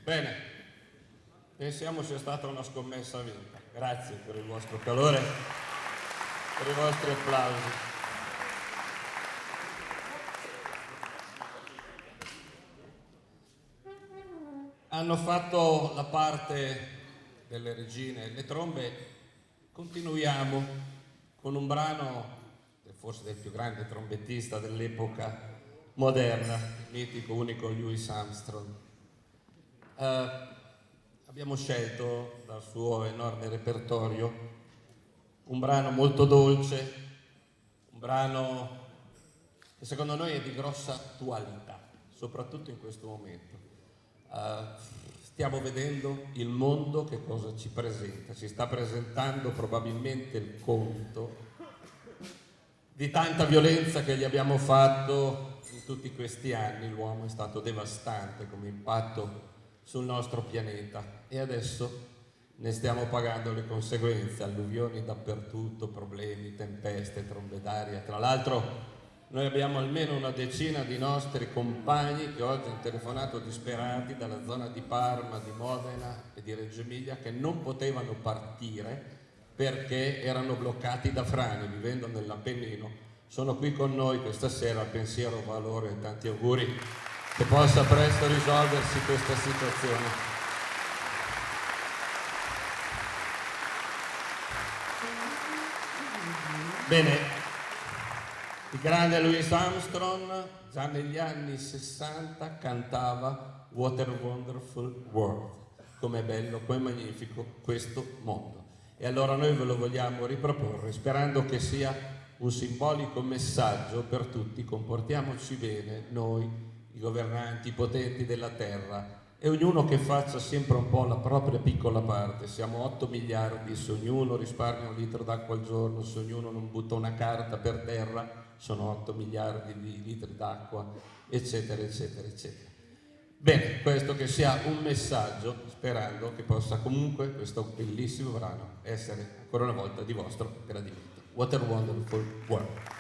Bene, pensiamo sia stata una scommessa vinta. Grazie per il vostro calore, per i vostri applausi. Hanno fatto la parte delle regine e le trombe. Continuiamo con un brano forse del più grande trombettista dell'epoca moderna, il mitico, unico Louis Armstrong. Abbiamo scelto dal suo enorme repertorio un brano molto dolce, un brano che secondo noi è di grossa attualità, soprattutto in questo momento. Stiamo vedendo il mondo che cosa ci presenta, ci sta presentando probabilmente il conto di tanta violenza che gli abbiamo fatto in tutti questi anni. L'uomo è stato devastante come impatto sul nostro pianeta e adesso ne stiamo pagando le conseguenze, alluvioni dappertutto, problemi, tempeste, trombe d'aria. Tra l'altro noi abbiamo almeno una decina di nostri compagni che oggi hanno telefonato disperati dalla zona di Parma, di Modena e di Reggio Emilia, che non potevano partire perché erano bloccati da frane, vivendo nell'Appennino. Sono qui con noi questa sera, pensiero va a loro e tanti auguri che possa presto risolversi questa situazione. Bene, il grande Louis Armstrong già negli anni 60 cantava What a Wonderful World, com'è bello, com'è magnifico questo mondo. E allora noi ve lo vogliamo riproporre, sperando che sia un simbolico messaggio per tutti. Comportiamoci bene, noi, i governanti, i potenti della terra, e ognuno che faccia sempre un po' la propria piccola parte. Siamo 8 miliardi, se ognuno risparmia un litro d'acqua al giorno, se ognuno non butta una carta per terra, sono 8 miliardi di litri d'acqua, eccetera, eccetera, eccetera. Bene, questo che sia un messaggio, sperando che possa comunque questo bellissimo brano essere ancora una volta di vostro gradimento. What a Wonderful World.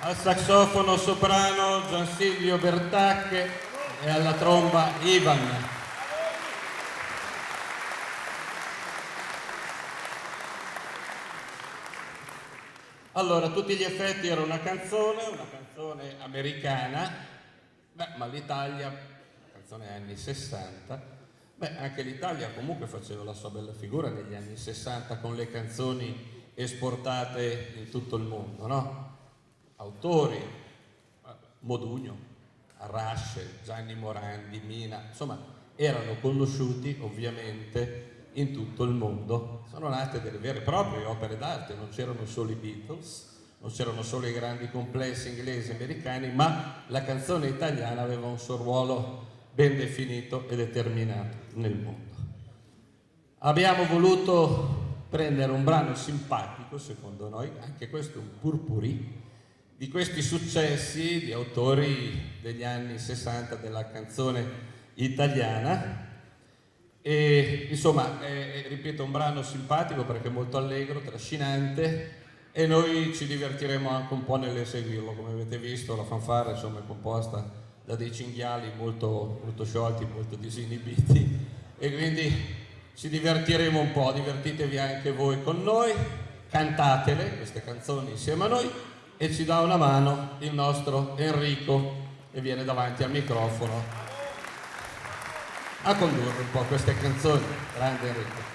al sassofono soprano Giansilvio Bertacche e alla tromba Ivan. Allora, a tutti gli effetti era una canzone americana, ma l'Italia, canzone anni 60, anche l'Italia comunque faceva la sua bella figura negli anni 60 con le canzoni esportate in tutto il mondo, no? Autori, Modugno, Arrasce, Gianni Morandi, Mina, insomma, erano conosciuti ovviamente in tutto il mondo. Sono nate delle vere e proprie opere d'arte, non c'erano solo i Beatles, non c'erano solo i grandi complessi inglesi e americani, ma la canzone italiana aveva un suo ruolo ben definito e determinato nel mondo. Abbiamo voluto prendere un brano simpatico, secondo noi, anche questo è un purpurì, di questi successi di autori degli anni 60 della canzone italiana. E insomma, ripeto, un brano simpatico perché è molto allegro, trascinante, e noi ci divertiremo anche un po' nell'eseguirlo. Come avete visto, la fanfara insomma è composta da dei cinghiali molto, molto sciolti, molto disinibiti, e quindi ci divertiremo un po'. Divertitevi anche voi con noi, cantatele queste canzoni insieme a noi, e ci dà una mano il nostro Enrico, che viene davanti al microfono a condurre un po' queste canzoni. Grande Enrico.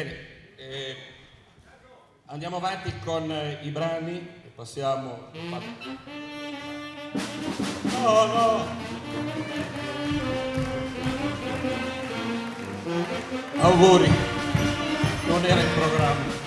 Bene, andiamo avanti con i brani e passiamo... No, no! Auguri, non era in programma.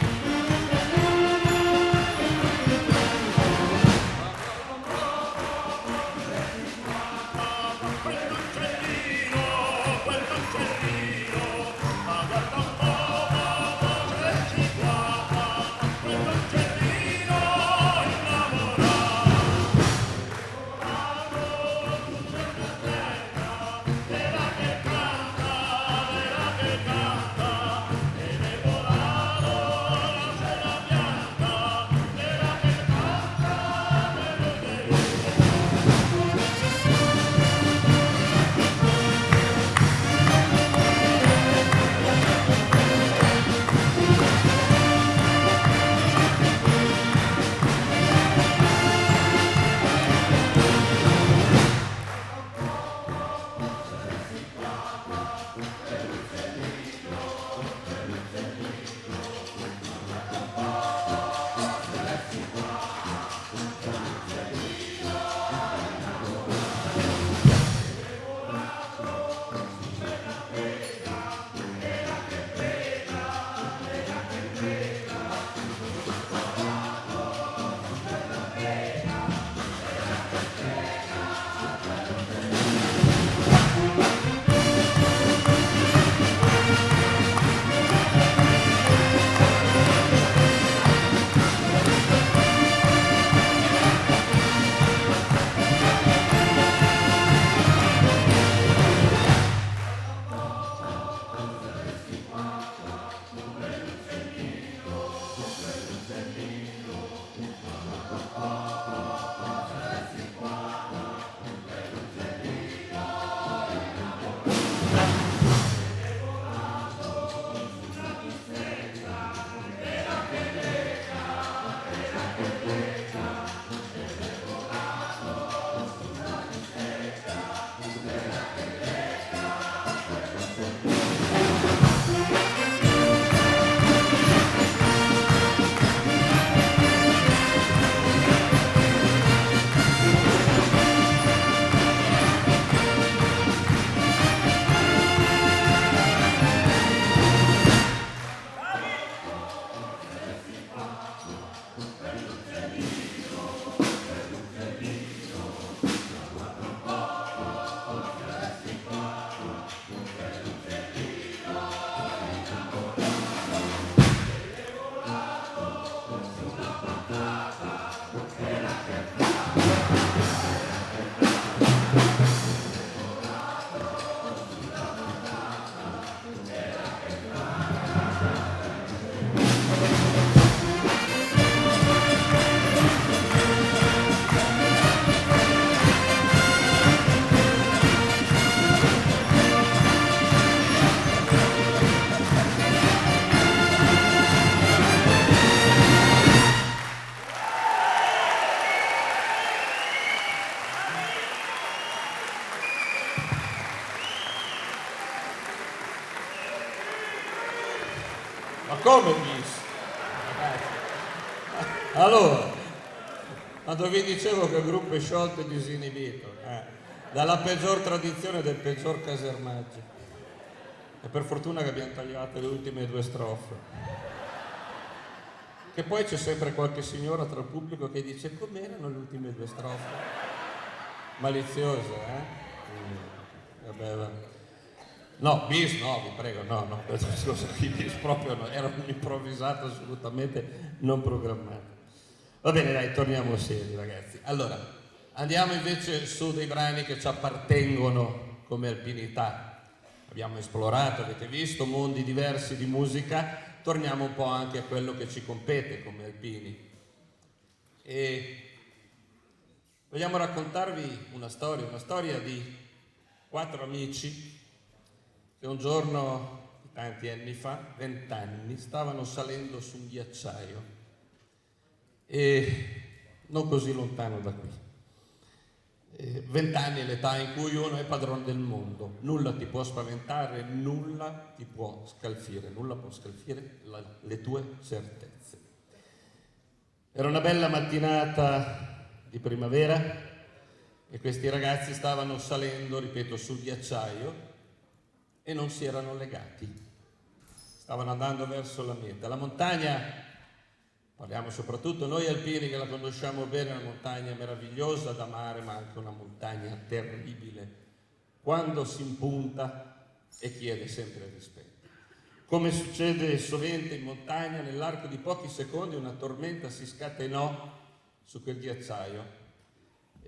Ma come bis? Allora, quando vi dicevo che il gruppo è sciolto e disinibito, dalla peggior tradizione del peggior casermaggio, e per fortuna che abbiamo tagliato le ultime due strofe, che poi c'è sempre qualche signora tra il pubblico che dice com'erano le ultime due strofe? Maliziosa, Vabbè, va. No, bis no, vi prego, no, scusa, i bis proprio no, era un improvvisato assolutamente non programmato. Va bene, dai, torniamo seri, ragazzi. Allora, andiamo invece su dei brani che ci appartengono come alpinità. Abbiamo esplorato, avete visto, mondi diversi di musica, torniamo un po' anche a quello che ci compete come alpini. E vogliamo raccontarvi una storia di 4 amici che un giorno, tanti anni fa, 20 anni, stavano salendo su un ghiacciaio e non così lontano da qui. 20 anni è l'età in cui uno è padrone del mondo, nulla ti può spaventare, nulla ti può scalfire, nulla può scalfire le tue certezze. Era una bella mattinata di primavera e questi ragazzi stavano salendo, ripeto, sul ghiacciaio e non si erano legati. Stavano andando verso la meta. La montagna, parliamo soprattutto noi alpini che la conosciamo bene, è una montagna meravigliosa da mare, ma anche una montagna terribile quando si impunta e chiede sempre rispetto. Come succede sovente in montagna, nell'arco di pochi secondi una tormenta si scatenò su quel ghiacciaio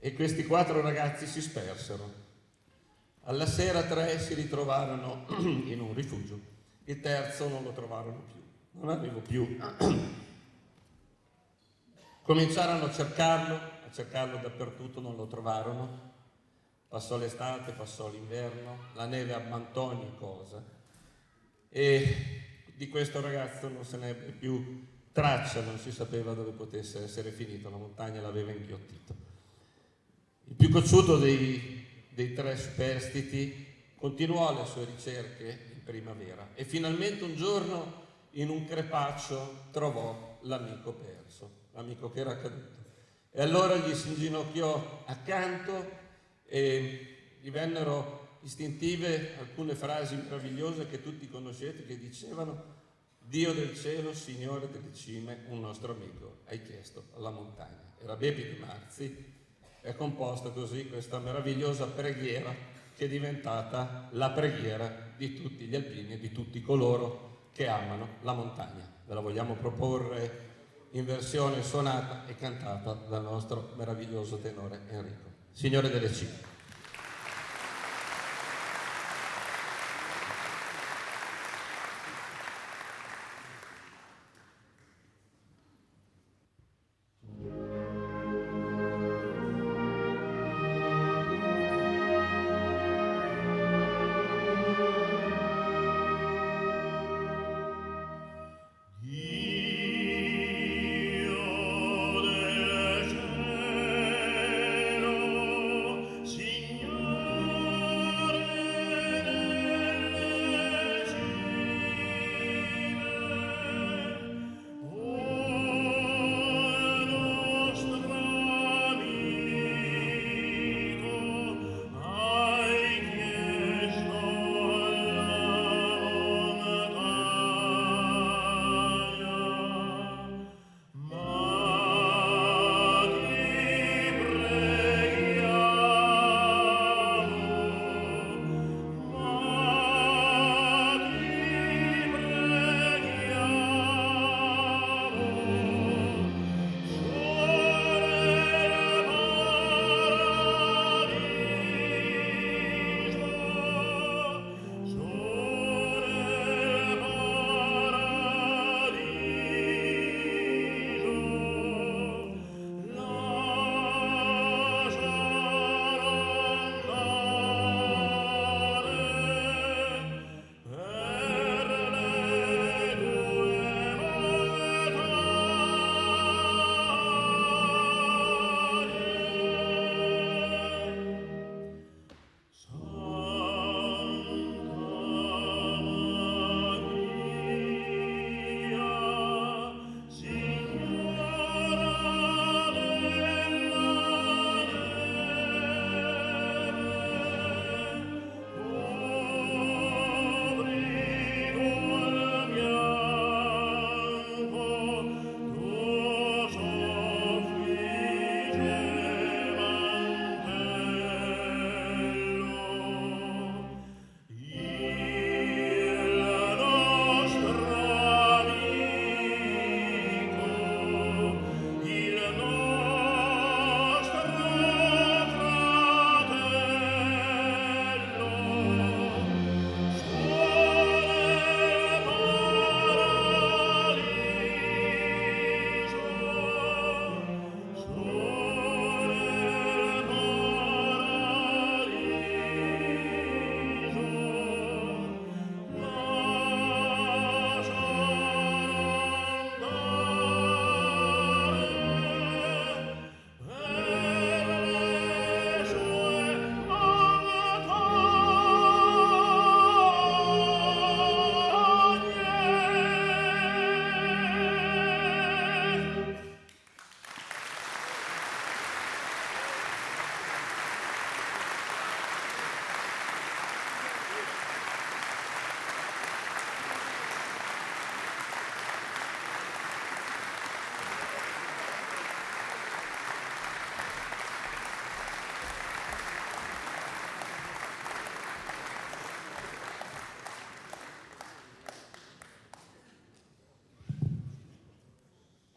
e questi 4 ragazzi si spersero. Alla sera 3 si ritrovarono in un rifugio, il terzo non lo trovarono più, non arrivò più. Cominciarono a cercarlo dappertutto, non lo trovarono. Passò l'estate, passò l'inverno, la neve ammantò ogni cosa e di questo ragazzo non se ne ebbe più traccia, non si sapeva dove potesse essere finito, la montagna l'aveva inghiottito. Il più cocciuto dei 3 superstiti continuò le sue ricerche in primavera e finalmente un giorno in un crepaccio trovò l'amico perso, l'amico che era caduto. E allora gli si inginocchiò accanto e gli vennero istintive alcune frasi meravigliose che tutti conoscete, che dicevano: Dio del cielo, Signore delle cime, un nostro amico hai chiesto alla montagna. Era Bepi di Marzi, è composta così questa meravigliosa preghiera che è diventata la preghiera di tutti gli alpini e di tutti coloro che amano la montagna. Ve la vogliamo proporre in versione suonata e cantata dal nostro meraviglioso tenore Enrico. Signore delle cime. Sì.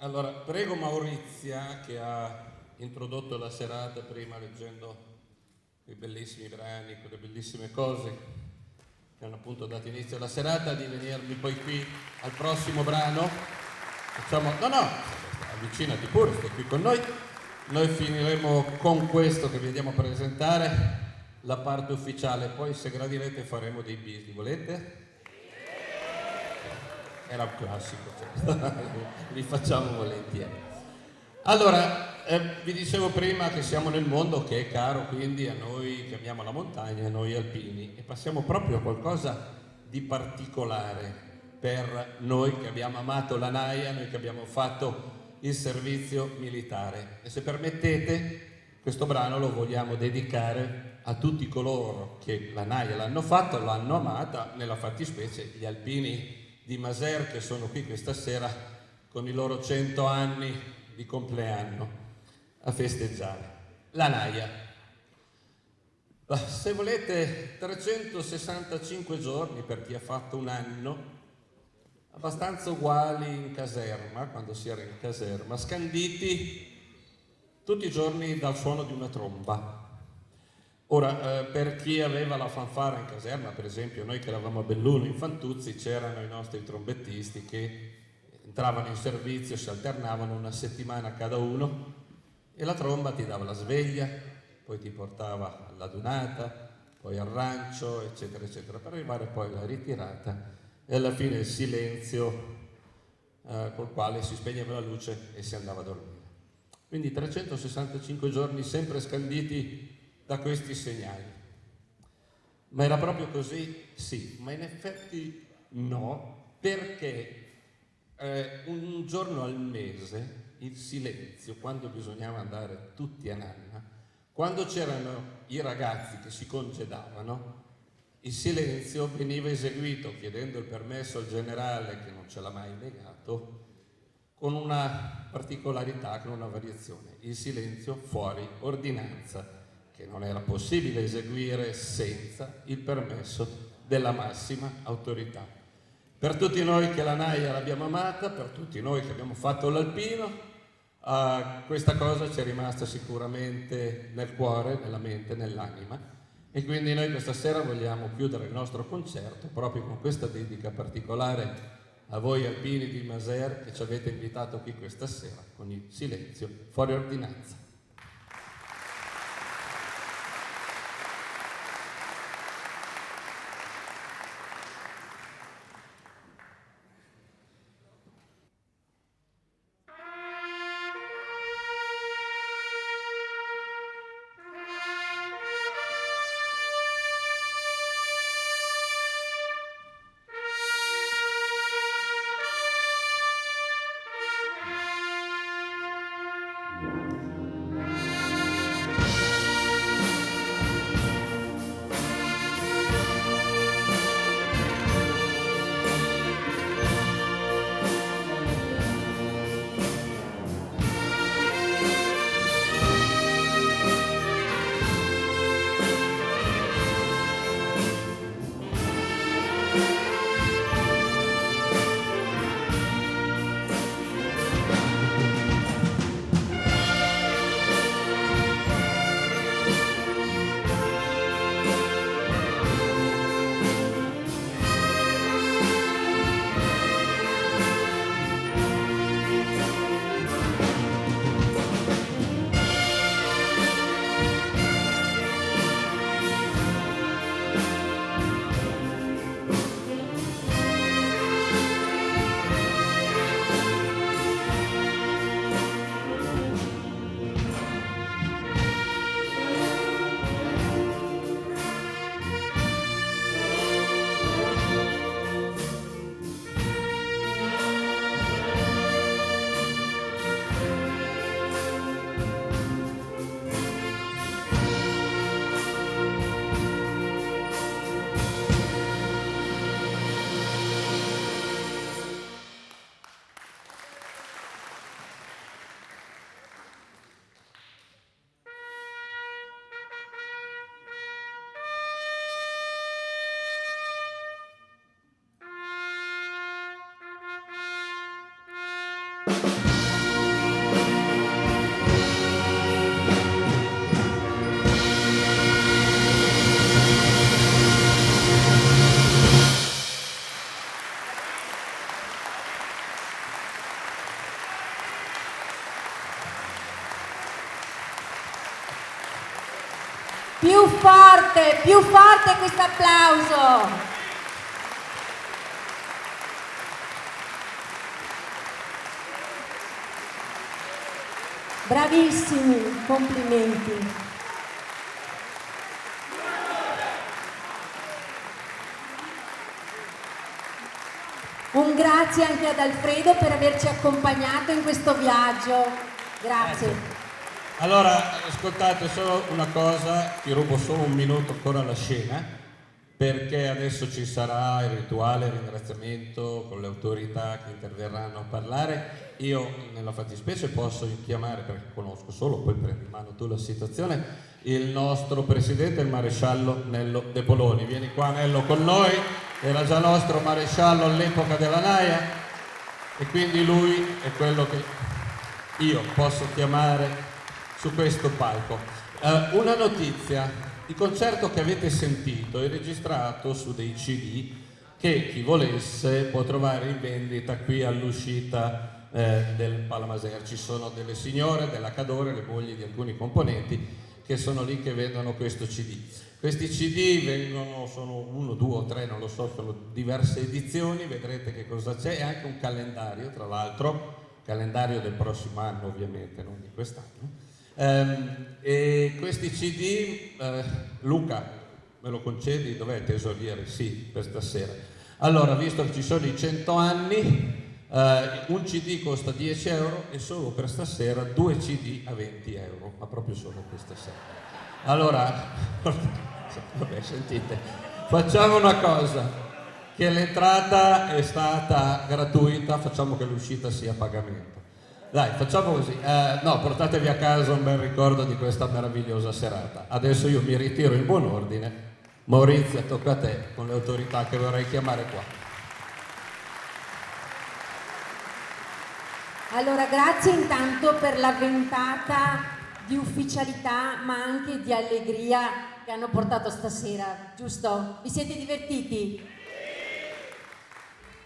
Allora, prego Maurizia, che ha introdotto la serata prima leggendo quei bellissimi brani, quelle bellissime cose che hanno appunto dato inizio alla serata, di venirmi poi qui al prossimo brano. Facciamo... No, avvicinati pure, stai qui con noi. Noi finiremo con questo che vi andiamo a presentare, la parte ufficiale, poi se gradirete faremo dei bis, li volete? Era un classico, cioè. Li facciamo volentieri. Allora, vi dicevo prima che siamo nel mondo che è caro quindi a noi che amiamo la montagna, a noi alpini, e passiamo proprio a qualcosa di particolare per noi che abbiamo amato la Naia, noi che abbiamo fatto il servizio militare. E se permettete, questo brano lo vogliamo dedicare a tutti coloro che la Naia l'hanno fatta, l'hanno amata, nella fattispecie gli alpini di Maser che sono qui questa sera con i loro 100 anni di compleanno a festeggiare. La Naia. Se volete 365 giorni per chi ha fatto un anno, abbastanza uguali in caserma, quando si era in caserma, scanditi tutti i giorni dal suono di una tromba. Ora, per chi aveva la fanfara in caserma, per esempio noi che eravamo a Belluno in Fantuzzi, c'erano i nostri trombettisti che entravano in servizio, si alternavano una settimana cada uno e la tromba ti dava la sveglia, poi ti portava alla dunata, poi al rancio, eccetera, eccetera, per arrivare poi alla ritirata e alla fine il silenzio col quale si spegneva la luce e si andava a dormire. Quindi 365 giorni sempre scanditi da questi segnali. Ma era proprio così? Sì, ma in effetti no, perché un giorno al mese il silenzio, quando bisognava andare tutti a nanna, quando c'erano i ragazzi che si congedavano, il silenzio veniva eseguito chiedendo il permesso al generale, che non ce l'ha mai negato, con una particolarità, con una variazione: il silenzio fuori ordinanza, che non era possibile eseguire senza il permesso della massima autorità. Per tutti noi che la Naia l'abbiamo amata, per tutti noi che abbiamo fatto l'alpino, questa cosa ci è rimasta sicuramente nel cuore, nella mente, nell'anima, e quindi noi questa sera vogliamo chiudere il nostro concerto proprio con questa dedica particolare a voi alpini di Maser che ci avete invitato qui questa sera con il silenzio fuori ordinanza. più forte questo applauso. Bravissimi, complimenti. Un grazie anche ad Alfredo per averci accompagnato in questo viaggio. Grazie. Allora, ascoltate solo una cosa, ti rubo solo un minuto ancora la scena, perché adesso ci sarà il rituale ringraziamento con le autorità che interverranno a parlare. Io nella fattispecie posso chiamare, perché conosco solo, poi prendi in mano tu la situazione, il nostro presidente, il maresciallo Nello De Poloni. Vieni qua Nello con noi, era già nostro maresciallo all'epoca della Naia e quindi lui è quello che io posso chiamare su questo palco. Una notizia, il concerto che avete sentito è registrato su dei CD che chi volesse può trovare in vendita qui all'uscita del Palamaser. Ci sono delle signore della Cadore, le mogli di alcuni componenti, che sono lì che vendono questo CD. Questi CD sono 1, 2 o 3, non lo so, sono diverse edizioni, vedrete che cosa c'è, e anche un calendario, tra l'altro, calendario del prossimo anno ovviamente, non di quest'anno. E questi CD, Luca, me lo concedi? Dov'è il tesoriere? Sì, per stasera. Allora, visto che ci sono i 100 anni, un CD costa 10 euro e solo per stasera 2 CD a 20 euro, ma proprio solo questa sera. Allora, vabbè, sentite, facciamo una cosa, che l'entrata è stata gratuita, facciamo che l'uscita sia a pagamento. Dai, facciamo così, no, portatevi a casa un bel ricordo di questa meravigliosa serata. Adesso io mi ritiro in buon ordine. Maurizio, tocca a te con le autorità che vorrei chiamare qua. Allora, grazie intanto per la ventata di ufficialità ma anche di allegria che hanno portato stasera, giusto? Vi siete divertiti?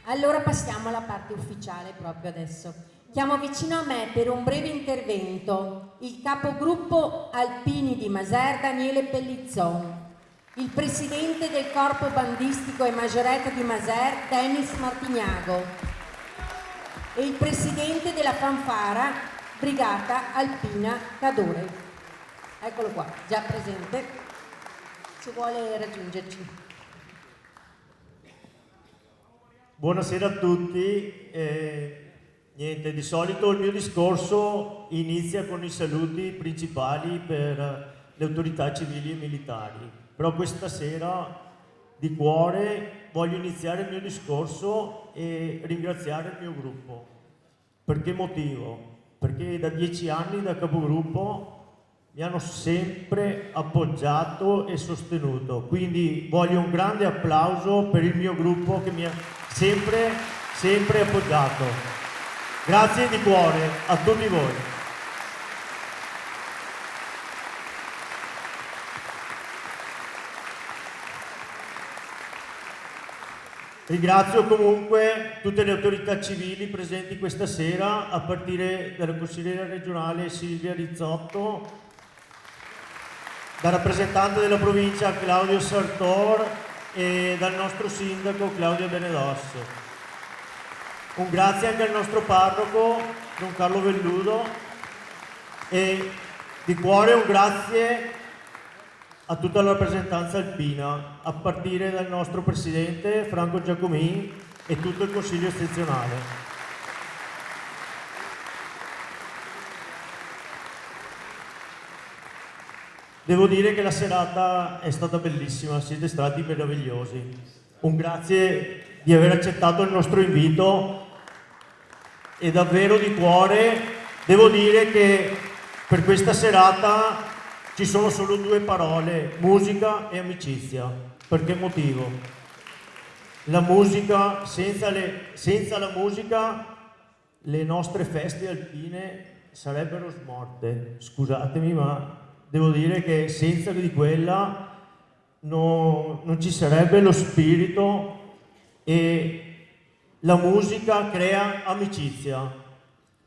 Allora passiamo alla parte ufficiale proprio adesso. Chiamo vicino a me per un breve intervento il capogruppo Alpini di Maser Daniele Pellizzon, il presidente del corpo bandistico e maggioretta di Maser Dennis Martignago e il presidente della fanfara Brigata Alpina Cadore. Eccolo qua, già presente, se vuole raggiungerci. Buonasera a tutti. Niente, di solito il mio discorso inizia con i saluti principali per le autorità civili e militari, però questa sera di cuore voglio iniziare il mio discorso e ringraziare il mio gruppo. Per che motivo? Perché da 10 anni da capogruppo mi hanno sempre appoggiato e sostenuto, quindi voglio un grande applauso per il mio gruppo che mi ha sempre appoggiato. Grazie di cuore a tutti voi. Ringrazio comunque tutte le autorità civili presenti questa sera, a partire dalla consigliera regionale Silvia Rizzotto, dal rappresentante della provincia Claudio Sartor e dal nostro sindaco Claudio Benedosso. Un grazie anche al nostro parroco, Don Carlo Velludo, e di cuore un grazie a tutta la rappresentanza alpina, a partire dal nostro presidente Franco Giacomin e tutto il Consiglio Estezionale. Devo dire che la serata è stata bellissima, siete stati meravigliosi. Un grazie di aver accettato il nostro invito e davvero di cuore devo dire che per questa serata ci sono solo 2 parole: musica e amicizia. Per che motivo? La musica, senza la musica le nostre feste alpine sarebbero smorte. Scusatemi, ma devo dire che senza di quella non ci sarebbe lo spirito, e la musica crea amicizia.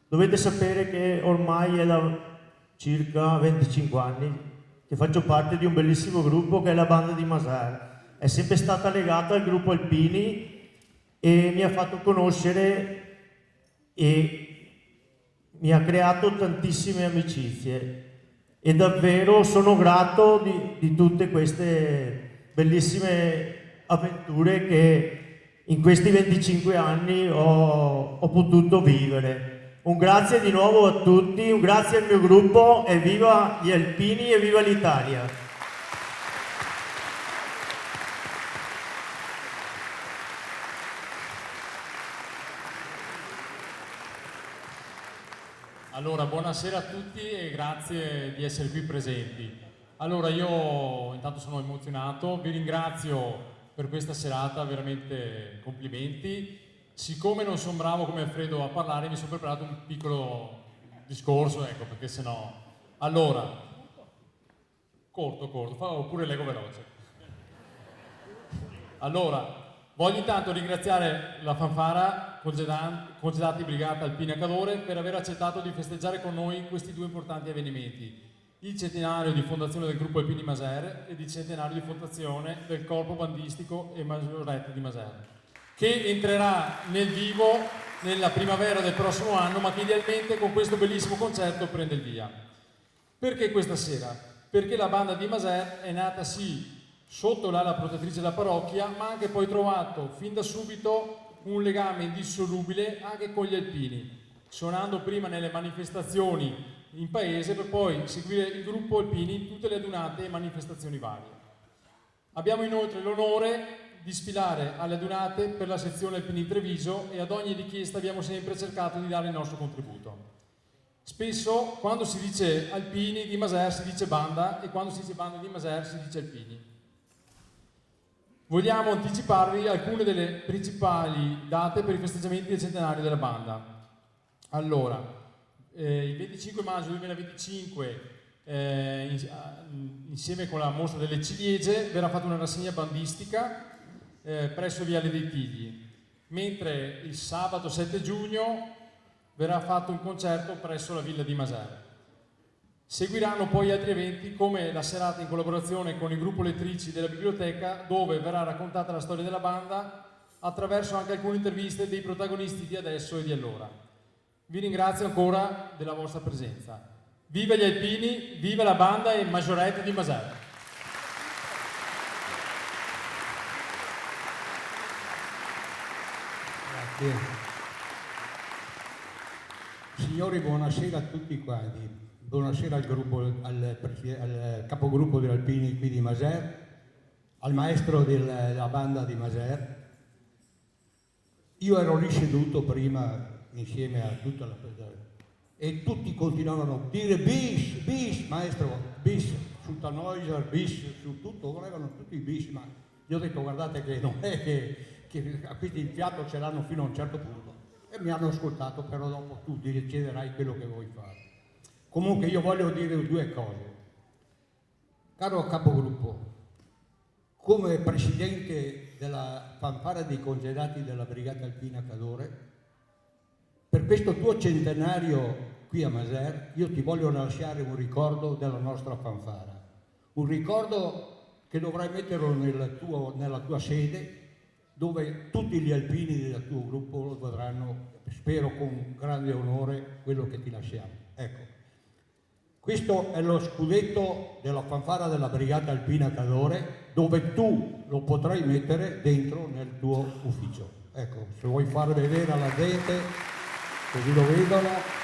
Dovete sapere che ormai è da circa 25 anni che che faccio parte di un bellissimo gruppo che è la banda di Maser. È sempre stata legata al gruppo Alpini e mi ha fatto conoscere e mi ha creato tantissime amicizie e davvero sono grato di tutte queste bellissime avventure che in questi 25 anni ho potuto vivere. Un grazie di nuovo a tutti, un grazie al mio gruppo e viva gli Alpini e viva l'Italia! Allora, buonasera a tutti e grazie di essere qui presenti. Allora, io intanto sono emozionato, vi ringrazio per questa serata, veramente complimenti. Siccome non sono bravo come Alfredo a parlare, mi sono preparato un piccolo discorso, ecco, perché sennò... Allora, corto, oppure leggo veloce. Allora, voglio intanto ringraziare la fanfara Congedati Brigata Alpina Cadore per aver accettato di festeggiare con noi questi due importanti avvenimenti, il centenario di fondazione del gruppo Alpini Maser ed il centenario di fondazione del corpo bandistico e maggiorette di Maser, che entrerà nel vivo nella primavera del prossimo anno, ma che idealmente con questo bellissimo concerto prende il via. Perché questa sera? Perché la banda di Maser è nata sì sotto l'ala protettrice della parrocchia, ma ha anche poi trovato fin da subito un legame indissolubile anche con gli alpini, suonando prima nelle manifestazioni in paese per poi seguire il gruppo Alpini in tutte le adunate e manifestazioni varie. Abbiamo inoltre l'onore di sfilare alle adunate per la sezione Alpini Treviso e ad ogni richiesta abbiamo sempre cercato di dare il nostro contributo. Spesso quando si dice Alpini di Maser si dice banda e quando si dice banda di Maser si dice Alpini. Vogliamo anticiparvi alcune delle principali date per i festeggiamenti del centenario della banda. Allora, il 25 maggio 2025 insieme con la mostra delle ciliegie verrà fatta una rassegna bandistica presso Viale dei Tigli, mentre il sabato 7 giugno verrà fatto un concerto presso la Villa di Maser. Seguiranno poi altri eventi come la serata in collaborazione con il gruppo Lettrici della biblioteca, dove verrà raccontata la storia della banda attraverso anche alcune interviste dei protagonisti di adesso e di allora. Vi ringrazio ancora della vostra presenza. Viva gli Alpini, viva la banda e Maggiorette di Maser! Signori, buonasera a tutti quanti, buonasera al gruppo, al capogruppo degli Alpini qui di Maser, al maestro della banda di Maser. Io ero lì seduto prima insieme a tutta la e tutti continuavano a dire bis, maestro, bis, sul Tannhäuser, bis, su tutto, volevano tutti bis, ma io ho detto guardate che non è che a questi il fiato ce l'hanno fino a un certo punto. E mi hanno ascoltato, però dopo tu deciderai quello che vuoi fare. Comunque io voglio dire due cose. Caro capogruppo, come presidente della fanfara dei congedati della Brigata Alpina Cadore, per questo tuo centenario qui a Maser, io ti voglio lasciare un ricordo della nostra fanfara. Un ricordo che dovrai metterlo nella tua sede, dove tutti gli alpini del tuo gruppo lo vedranno, spero con grande onore, quello che ti lasciamo. Ecco, questo è lo scudetto della fanfara della Brigata Alpina Cadore, dove tu lo potrai mettere dentro nel tuo ufficio. Ecco, se vuoi far vedere alla gente, così lo vedono.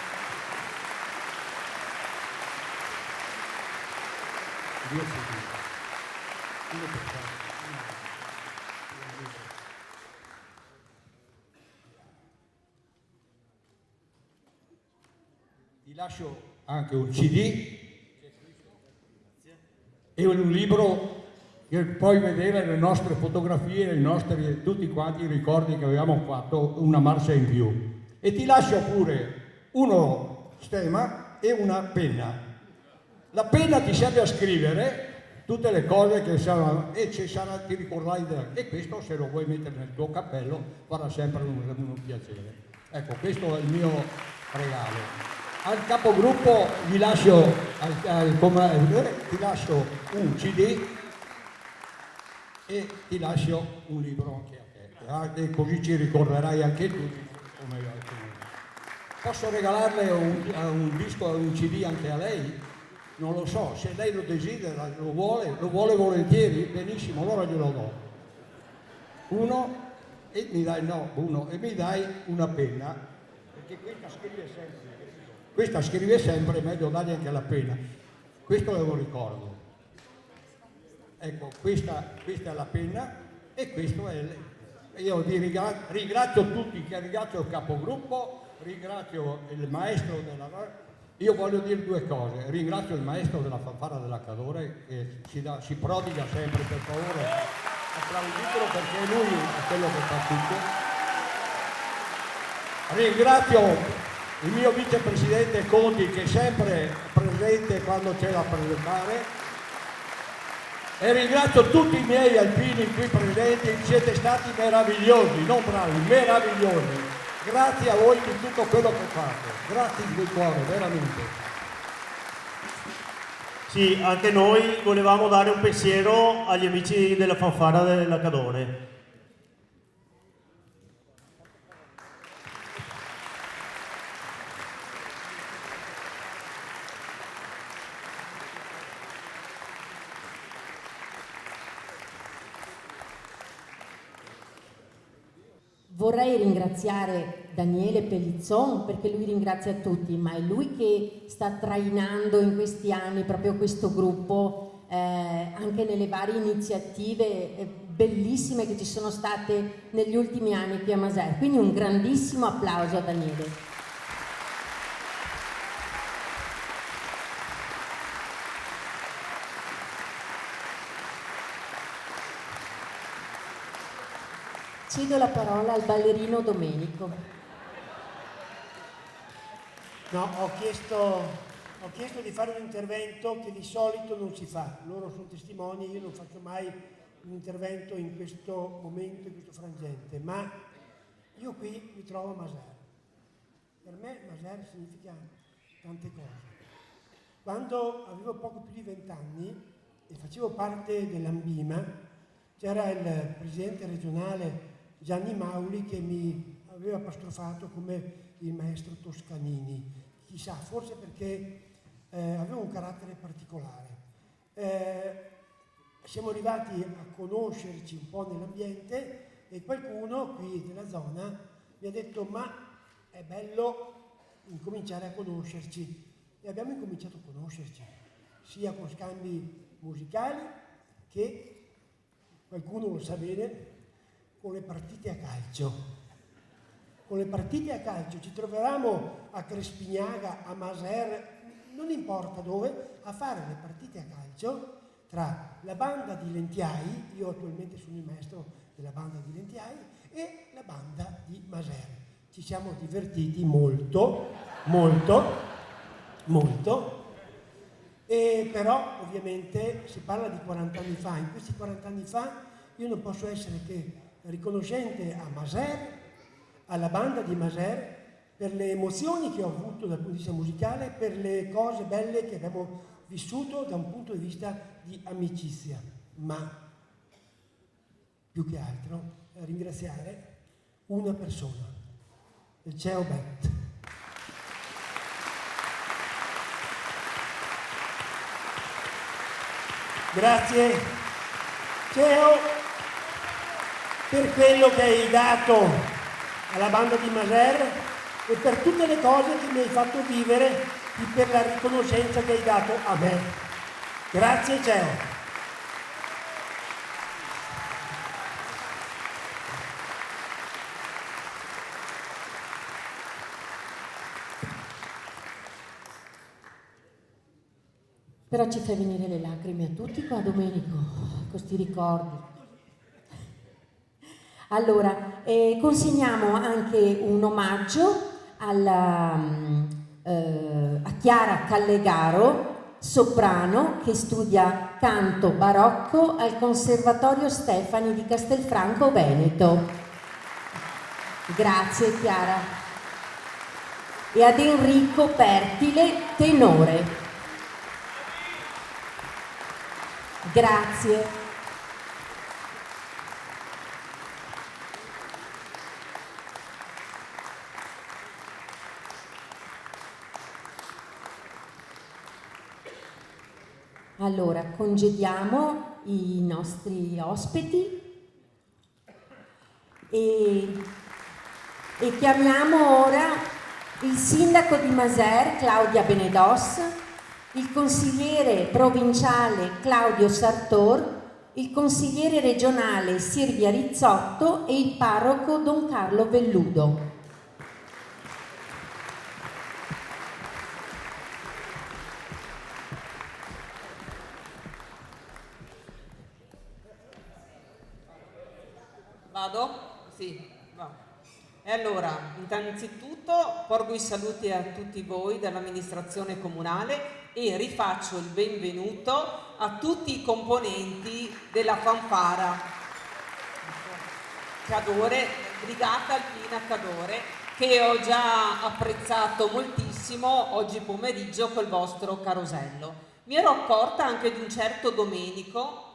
Ti lascio anche un CD e un libro che puoi vedere le nostre fotografie, tutti quanti i ricordi che avevamo fatto, una marcia in più. E ti lascio pure uno stemma e una penna. La penna ti serve a scrivere tutte le cose che saranno, e ti ricorderai, e questo se lo vuoi mettere nel tuo cappello farà sempre un piacere. Ecco, questo è il mio regalo. al capogruppo gli lascio, ti lascio un CD e ti lascio un libro anche a te, e così ci ricorderai anche tu come altri. Posso regalarle un disco, un CD anche a lei? Non lo so, se lei lo desidera, lo vuole volentieri, benissimo, allora glielo do. Uno e mi dai una penna, perché questa scrive sempre, è meglio dargli anche la penna. Questo lo ricordo. Ecco, questa è la penna e questo è io ringrazio tutti, ringrazio il capogruppo, ringrazio il maestro della... Io voglio dire due cose, ringrazio il maestro della fanfara della Cadore che si prodiga sempre, per favore, applauditelo perché lui è quello che fa tutto. Ringrazio il mio vicepresidente Conti che è sempre presente quando c'è da presentare e ringrazio tutti i miei alpini qui presenti, siete stati meravigliosi, non bravi, meravigliosi. Grazie a voi di tutto quello che fate, grazie di cuore, veramente. Sì, anche noi volevamo dare un pensiero agli amici della fanfara della Cadore. Vorrei ringraziare Daniele Pellizzon perché lui ringrazia tutti, ma è lui che sta trainando in questi anni proprio questo gruppo anche nelle varie iniziative bellissime che ci sono state negli ultimi anni qui a Maser. Quindi un grandissimo applauso a Daniele. Cedo la parola al ballerino Domenico. No, ho chiesto di fare un intervento che di solito non si fa. Loro sono testimoni, io non faccio mai un intervento in questo momento, in questo frangente, ma io qui mi trovo a Maser. Per me Maser significa tante cose. Quando avevo poco più di 20 anni e facevo parte dell'Ambima, c'era il presidente regionale Gianni Mauli che mi aveva apostrofato come il maestro Toscanini, chissà, forse perché avevo un carattere particolare. Siamo arrivati a conoscerci un po' nell'ambiente e qualcuno qui della zona mi ha detto ma è bello incominciare a conoscerci e abbiamo incominciato a conoscerci sia con scambi musicali che, qualcuno lo sa bene, con le partite a calcio. Con le partite a calcio ci troveranno a Crespignaga, a Maser, non importa dove, a fare le partite a calcio tra la banda di Lentiai, io attualmente sono il maestro della banda di Lentiai, e la banda di Maser. Ci siamo divertiti molto, e però ovviamente si parla di 40 anni fa. In questi 40 anni fa io non posso essere che riconoscente a Maser, alla banda di Maser, per le emozioni che ho avuto dal punto di vista musicale, per le cose belle che abbiamo vissuto da un punto di vista di amicizia, ma più che altro ringraziare una persona, il CEO Bet. Grazie CEO per quello che hai dato alla banda di Maser e per tutte le cose che mi hai fatto vivere e per la riconoscenza che hai dato a me. Grazie CEO. Però ci fai venire le lacrime a tutti qua, Domenico, con questi ricordi. Allora, consegniamo anche un omaggio a Chiara Callegaro, soprano, che studia canto barocco al Conservatorio Stefani di Castelfranco Veneto. Grazie Chiara. e ad Enrico Pertile, tenore. Grazie. Allora, congediamo i nostri ospiti e chiamiamo ora il sindaco di Maser, Claudia Benedos, il consigliere provinciale Claudio Sartor, il consigliere regionale Silvia Rizzotto e il parroco Don Carlo Velludo. Vado? Sì, va. E allora, innanzitutto porgo i saluti a tutti voi dell'amministrazione comunale e rifaccio il benvenuto a tutti i componenti della fanfara Cadore, Brigata Alpina Cadore, che ho già apprezzato moltissimo oggi pomeriggio col vostro carosello. Mi ero accorta anche di un certo Domenico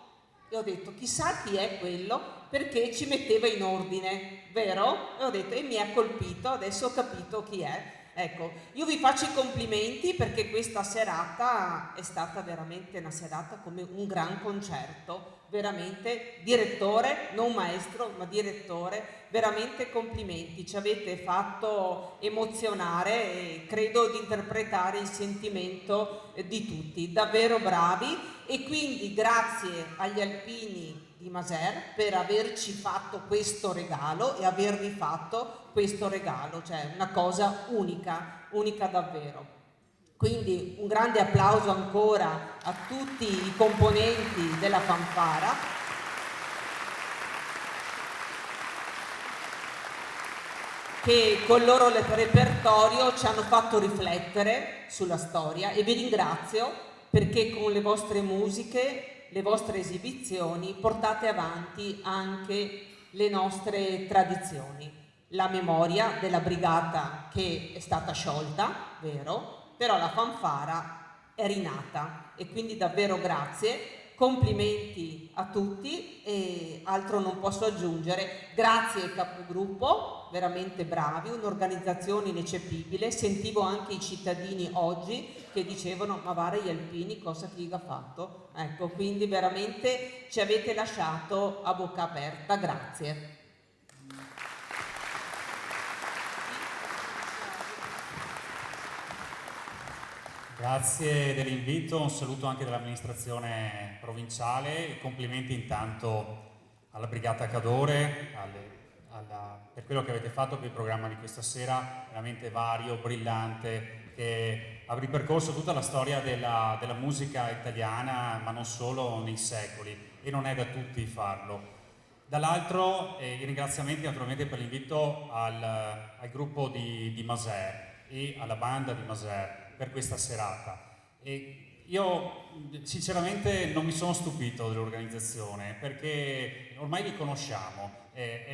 e ho detto chissà chi è quello, perché ci metteva in ordine, vero? E ho detto, e mi ha colpito, adesso ho capito chi è. Ecco, io vi faccio i complimenti perché questa serata è stata veramente una serata come un gran concerto, veramente direttore, non maestro, ma direttore, veramente complimenti, ci avete fatto emozionare e credo di interpretare il sentimento di tutti, davvero bravi, e quindi grazie agli alpini di Maser per averci fatto questo regalo e avervi fatto questo regalo, cioè una cosa unica, unica davvero. Quindi un grande applauso ancora a tutti i componenti della fanfara che col loro repertorio ci hanno fatto riflettere sulla storia, e vi ringrazio perché con le vostre musiche, le vostre esibizioni portate avanti anche le nostre tradizioni. La memoria della brigata che è stata sciolta, vero? Però la fanfara è rinata e quindi davvero grazie, complimenti a tutti e altro non posso aggiungere. Grazie al capogruppo, veramente bravi, un'organizzazione ineccepibile. Sentivo anche i cittadini oggi che dicevano ma vare gli alpini cosa che ha fatto, ecco, quindi veramente ci avete lasciato a bocca aperta, grazie. Grazie dell'invito, un saluto anche dell'amministrazione provinciale e complimenti intanto alla Brigata Cadore per quello che avete fatto per il programma di questa sera, veramente vario, brillante, che ha ripercorso tutta la storia della musica italiana, ma non solo, nei secoli, e non è da tutti farlo. Dall'altro i ringraziamenti naturalmente per l'invito al gruppo di Maser e alla banda di Maser per questa serata. E io sinceramente non mi sono stupito dell'organizzazione perché ormai li conosciamo,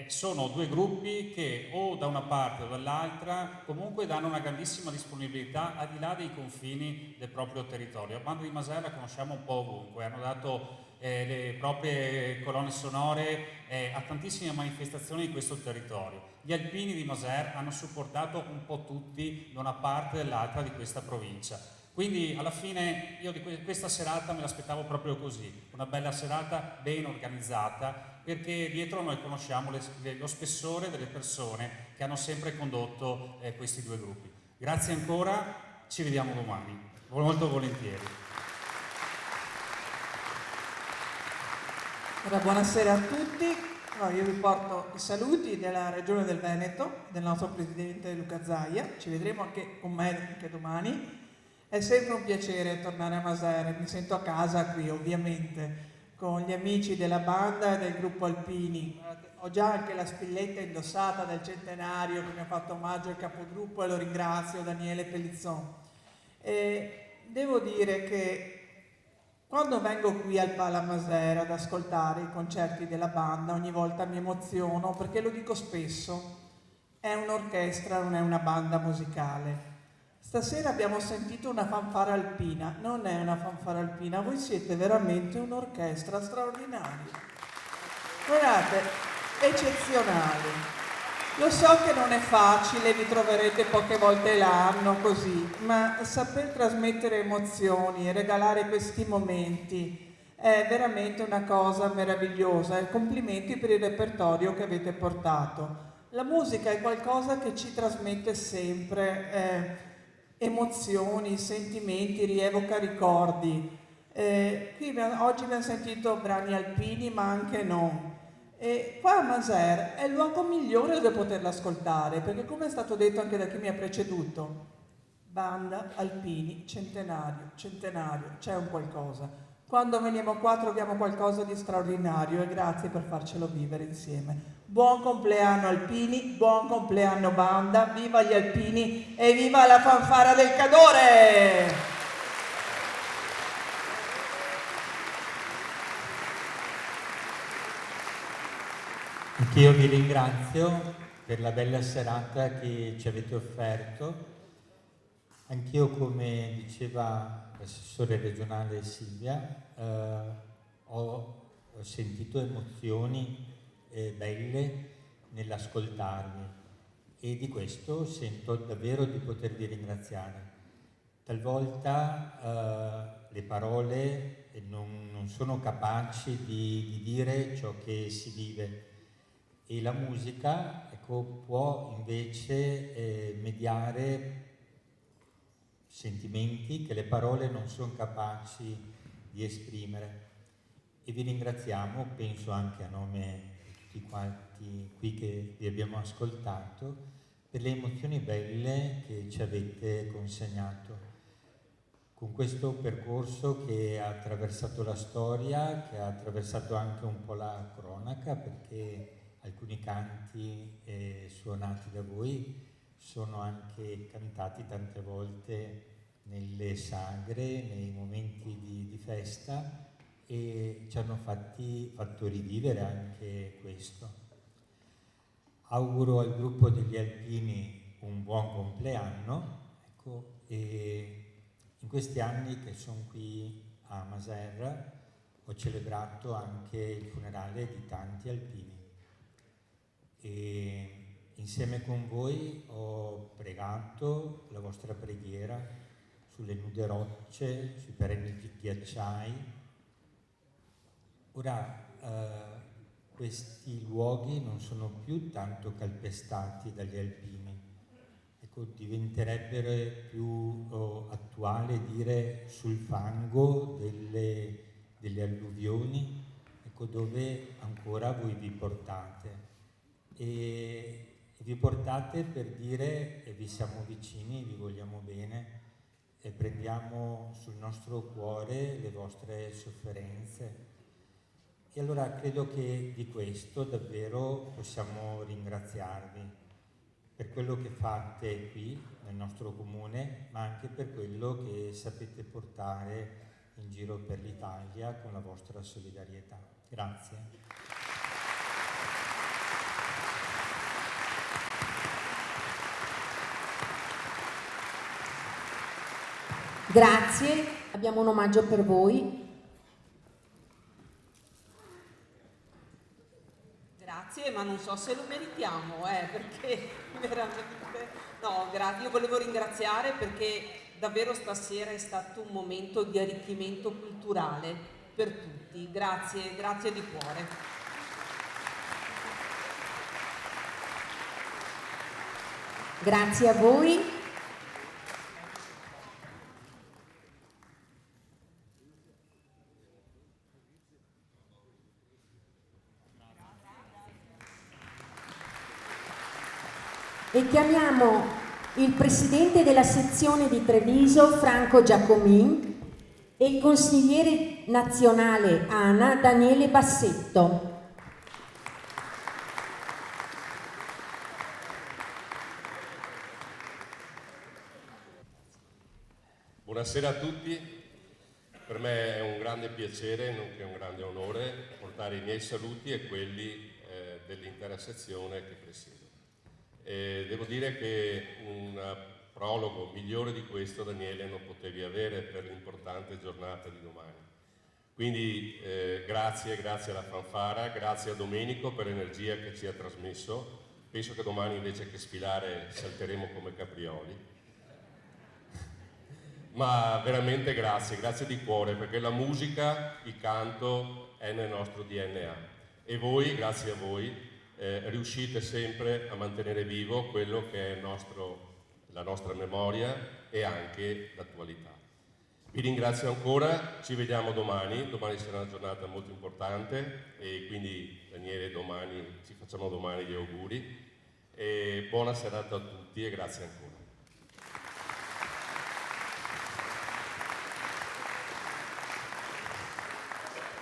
sono due gruppi che o da una parte o dall'altra comunque danno una grandissima disponibilità al di là dei confini del proprio territorio. La banda di Maser la conosciamo un po' ovunque, hanno dato le proprie colonne sonore a tantissime manifestazioni di questo territorio. Gli alpini di Maser hanno supportato un po' tutti da una parte o dall'altra di questa provincia. Quindi alla fine io di questa serata me l'aspettavo proprio così, una bella serata ben organizzata, perché dietro noi conosciamo lo spessore delle persone che hanno sempre condotto questi due gruppi. Grazie ancora, ci vediamo domani, molto volentieri. Allora, buonasera a tutti. Io vi porto i saluti della Regione del Veneto, del nostro Presidente Luca Zaia. Ci vedremo anche con me anche domani. È sempre un piacere tornare a Maser, mi sento a casa qui ovviamente, con gli amici della banda e del gruppo Alpini. Ho già anche la spilletta indossata del centenario che mi ha fatto omaggio al capogruppo e lo ringrazio, Daniele Pellizzon. Devo dire che quando vengo qui al Pala Maser ad ascoltare i concerti della banda, ogni volta mi emoziono perché lo dico spesso, è un'orchestra, non è una banda musicale. Stasera abbiamo sentito una fanfara alpina, non è una fanfara alpina, voi siete veramente un'orchestra straordinaria. Guardate, eccezionali. Lo so che non è facile, vi troverete poche volte l'anno così, ma saper trasmettere emozioni e regalare questi momenti è veramente una cosa meravigliosa e complimenti per il repertorio che avete portato. La musica è qualcosa che ci trasmette sempre emozioni, sentimenti, rievoca ricordi. Oggi abbiamo sentito brani alpini, ma anche non. E qua a Maser è il luogo migliore dove poterla ascoltare, perché come è stato detto anche da chi mi ha preceduto, banda, alpini, centenario, c'è un qualcosa. Quando veniamo qua troviamo qualcosa di straordinario e grazie per farcelo vivere insieme. Buon compleanno alpini, buon compleanno banda, viva gli alpini e viva la fanfara del Cadore! Anch'io vi ringrazio per la bella serata che ci avete offerto. Anch'io, come diceva l'assessore regionale Silvia, ho sentito emozioni belle nell'ascoltarvi e di questo sento davvero di potervi ringraziare. Talvolta le parole non sono capaci di dire ciò che si vive. E la musica, può invece mediare sentimenti che le parole non sono capaci di esprimere. E vi ringraziamo, penso anche a nome di tutti quanti qui che vi abbiamo ascoltato, per le emozioni belle che ci avete consegnato. Con questo percorso che ha attraversato la storia, che ha attraversato anche un po' la cronaca, perché alcuni canti suonati da voi sono anche cantati tante volte nelle sagre, nei momenti di festa e ci hanno fatto rivivere anche questo. Auguro al gruppo degli alpini un buon compleanno, e in questi anni che sono qui a Maser ho celebrato anche il funerale di tanti alpini. E insieme con voi ho pregato la vostra preghiera sulle nude rocce, sui perenni ghiacciai. Ora questi luoghi non sono più tanto calpestati dagli alpini, diventerebbero più attuale dire sul fango delle alluvioni, dove ancora voi vi portate. E vi portate per dire vi siamo vicini, vi vogliamo bene e prendiamo sul nostro cuore le vostre sofferenze. E allora credo che di questo davvero possiamo ringraziarvi per quello che fate qui nel nostro comune, ma anche per quello che sapete portare in giro per l'Italia con la vostra solidarietà. Grazie. Grazie, abbiamo un omaggio per voi. Grazie, ma non so se lo meritiamo, perché veramente... No, grazie, io volevo ringraziare perché davvero stasera è stato un momento di arricchimento culturale per tutti. Grazie, grazie di cuore. Grazie a voi. E chiamiamo il presidente della sezione di Treviso, Franco Giacomin, e il consigliere nazionale ANA, Daniele Bassetto. Buonasera a tutti, per me è un grande piacere, nonché un grande onore, portare i miei saluti e quelli dell'intera sezione che presiedo. Devo dire che un prologo migliore di questo, Daniele, non potevi avere per l'importante giornata di domani. Quindi grazie alla Fanfara, grazie a Domenico per l'energia che ci ha trasmesso. Penso che domani invece che sfilare salteremo come caprioli. Ma veramente grazie di cuore, perché la musica, il canto è nel nostro DNA. E voi, grazie a voi, riuscite sempre a mantenere vivo quello che è la nostra memoria e anche l'attualità. Vi ringrazio ancora, ci vediamo domani sarà una giornata molto importante e quindi Daniele ci facciamo domani gli auguri e buona serata a tutti e grazie ancora.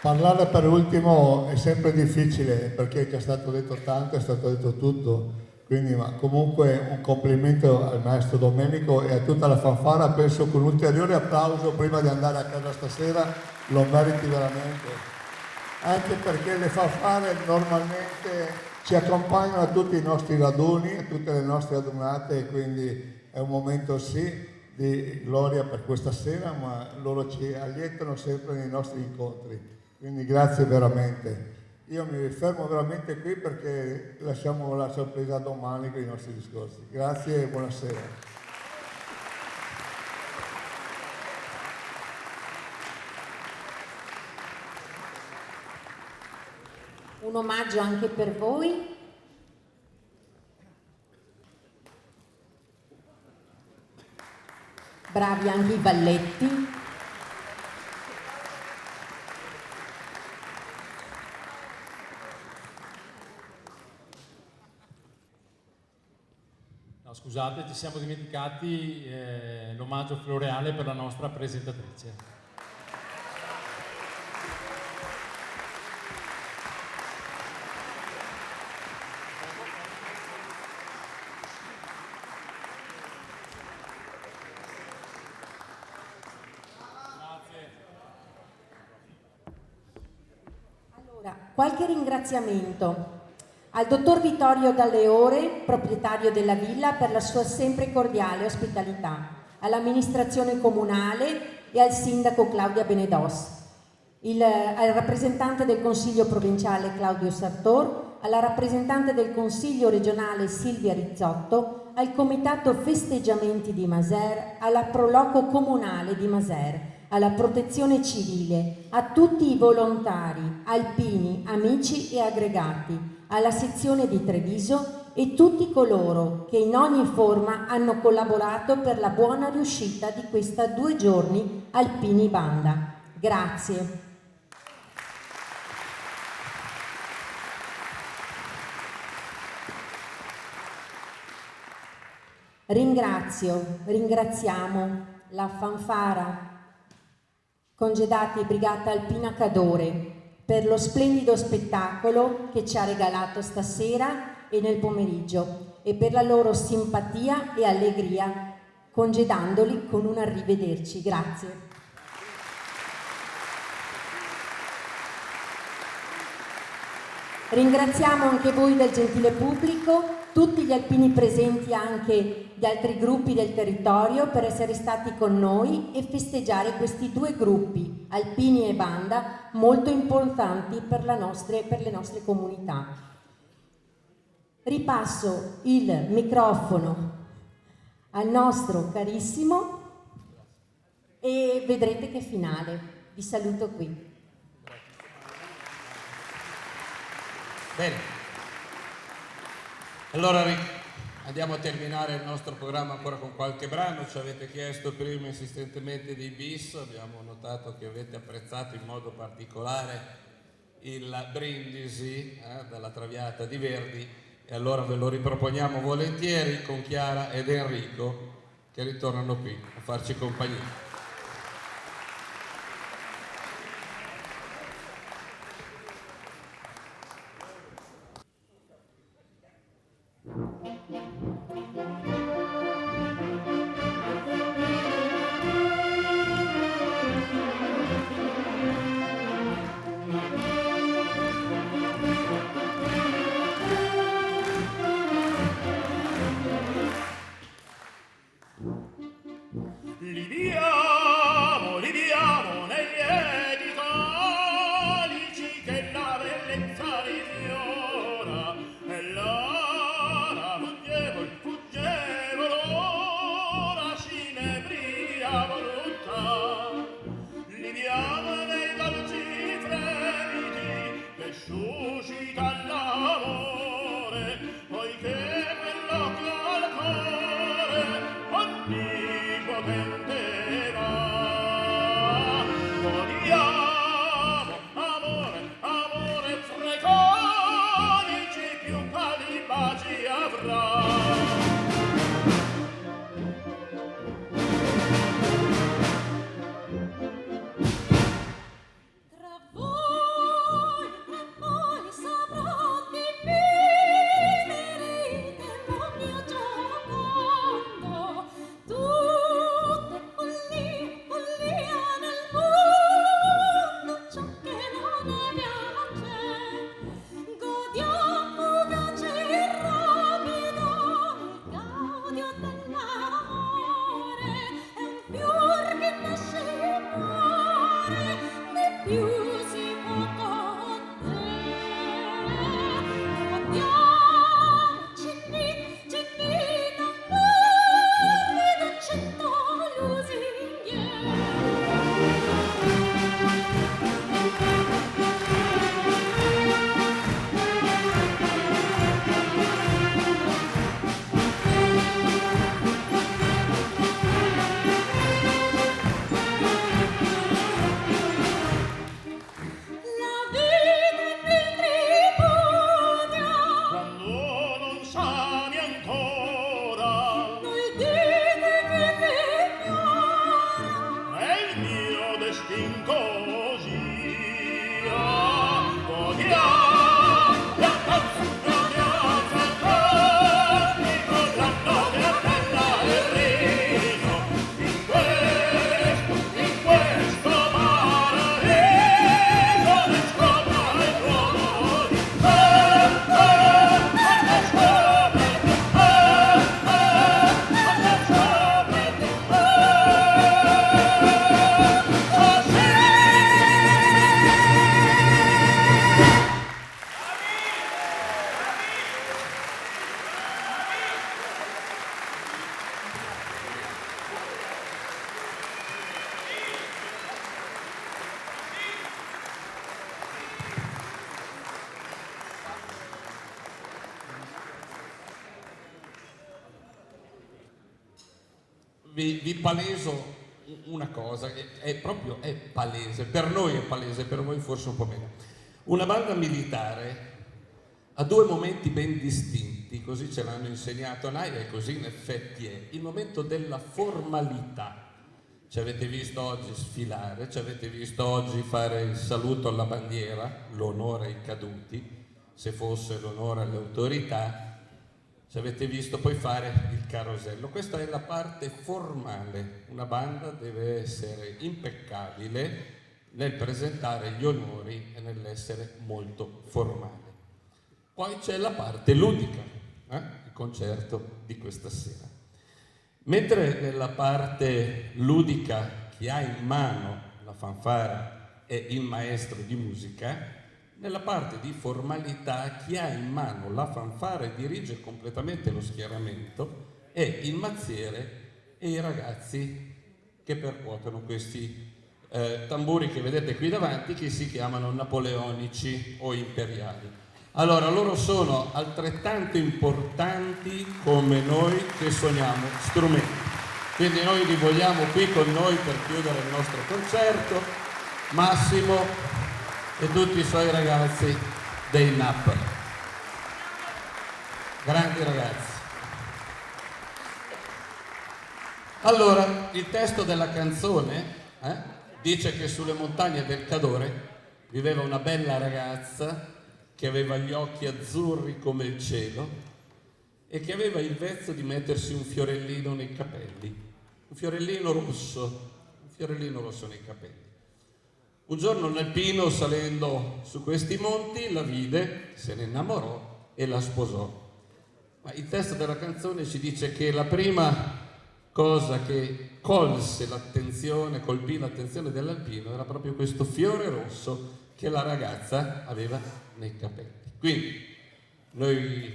Parlare per ultimo è sempre difficile perché è già stato detto tanto, è stato detto tutto. Quindi, ma comunque un complimento al maestro Domenico e a tutta la Fanfara, penso che un ulteriore applauso prima di andare a casa stasera lo meriti veramente, anche perché le Fanfare normalmente ci accompagnano a tutti i nostri raduni, a tutte le nostre adunate, quindi è un momento sì di gloria per questa sera, ma loro ci allietano sempre nei nostri incontri, quindi grazie veramente. Io mi fermo veramente qui perché lasciamo la sorpresa domani con i nostri discorsi. Grazie e buonasera. Un omaggio anche per voi. Bravi anche i balletti. No, scusate, ci siamo dimenticati l'omaggio floreale per la nostra presentatrice. Allora, qualche ringraziamento al dottor Vittorio Dalleore, proprietario della villa, per la sua sempre cordiale ospitalità, all'amministrazione comunale e al sindaco Claudia Benedos, al rappresentante del Consiglio provinciale Claudio Sartor, alla rappresentante del Consiglio regionale Silvia Rizzotto, al Comitato Festeggiamenti di Maser, alla Proloco Comunale di Maser, alla Protezione Civile, a tutti i volontari, alpini, amici e aggregati, alla sezione di Treviso e tutti coloro che in ogni forma hanno collaborato per la buona riuscita di questa 2 giorni Alpini Banda. Grazie. Ringraziamo la Fanfara, Congedati Brigata Alpina Cadore, per lo splendido spettacolo che ci ha regalato stasera e nel pomeriggio e per la loro simpatia e allegria, congedandoli con un arrivederci. Grazie. Ringraziamo anche voi del gentile pubblico, tutti gli alpini presenti anche di altri gruppi del territorio per essere stati con noi e festeggiare questi 2 gruppi, alpini e banda, molto importanti per le nostre comunità. Ripasso il microfono al nostro carissimo e vedrete che finale. Vi saluto qui. Bene. Allora andiamo a terminare il nostro programma ancora con qualche brano. Ci avete chiesto prima insistentemente dei bis, abbiamo notato che avete apprezzato in modo particolare il Brindisi dalla Traviata di Verdi e allora ve lo riproponiamo volentieri con Chiara ed Enrico che ritornano qui a farci compagnia. liviamo negli edi calici che la bellezza rifiora e l'ara fuggevol ora cinebria volutta. Liviamo nei dolci fremiti che suscita l'amore, poiché quell'occhio al cuore onnipotente va. Godiamo, amore, amore, tre conici più pali baci avrà. Voi saprò dividere il tempo mio giocondo, tutte follia nel mondo, ciò che non ne piace. Godiamo fugace e rapido il gaudio dell'amore, è un fior che nasce e muore, né più si può godiamoci d'amore da 100 lusinghe. La vita nel tripudio, Quando non sani ancora, noi dite che l'ignora, è il mio destin così. Godiamo la pazza, godiamo il cantico, la notte bella e rino, in questo paradiso ne scopra il tuono di Vi paleso una cosa, è palese, per noi è palese, per voi forse un po' meno. Una banda militare ha due momenti ben distinti, così ce l'hanno insegnato a Naia e così in effetti è. Il momento della formalità. Ci avete visto oggi sfilare, ci avete visto oggi fare il saluto alla bandiera, l'onore ai caduti, se fosse l'onore alle autorità. Ci avete visto poi fare il carosello. Questa è la parte formale. Una banda deve essere impeccabile nel presentare gli onori e nell'essere molto formale. Poi c'è la parte ludica, il concerto di questa sera. Mentre nella parte ludica chi ha in mano la fanfara è il maestro di musica, nella parte di formalità chi ha in mano la fanfara e dirige completamente lo schieramento è il mazziere e i ragazzi che percuotono questi tamburi che vedete qui davanti, che si chiamano napoleonici o imperiali. Allora, loro sono altrettanto importanti come noi che suoniamo strumenti. Quindi noi li vogliamo qui con noi per chiudere il nostro concerto. Massimo e tutti i suoi ragazzi dei NAP. Grandi ragazzi. Allora, il testo della canzone dice che sulle montagne del Cadore viveva una bella ragazza che aveva gli occhi azzurri come il cielo e che aveva il vezzo di mettersi un fiorellino nei capelli, un fiorellino rosso nei capelli. Un giorno Nalpino, salendo su questi monti, la vide, se ne innamorò e la sposò. Ma il testo della canzone ci dice che la prima cosa che colpì l'attenzione dell'alpino era proprio questo fiore rosso che la ragazza aveva nei capelli. Quindi noi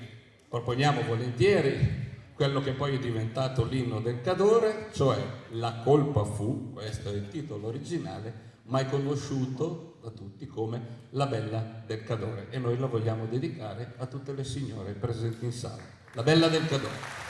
proponiamo volentieri quello che poi è diventato l'inno del Cadore, cioè La colpa fu, questo è il titolo originale, ma è conosciuto da tutti come La bella del Cadore, e noi lo vogliamo dedicare a tutte le signore presenti in sala. La bella del Cadore.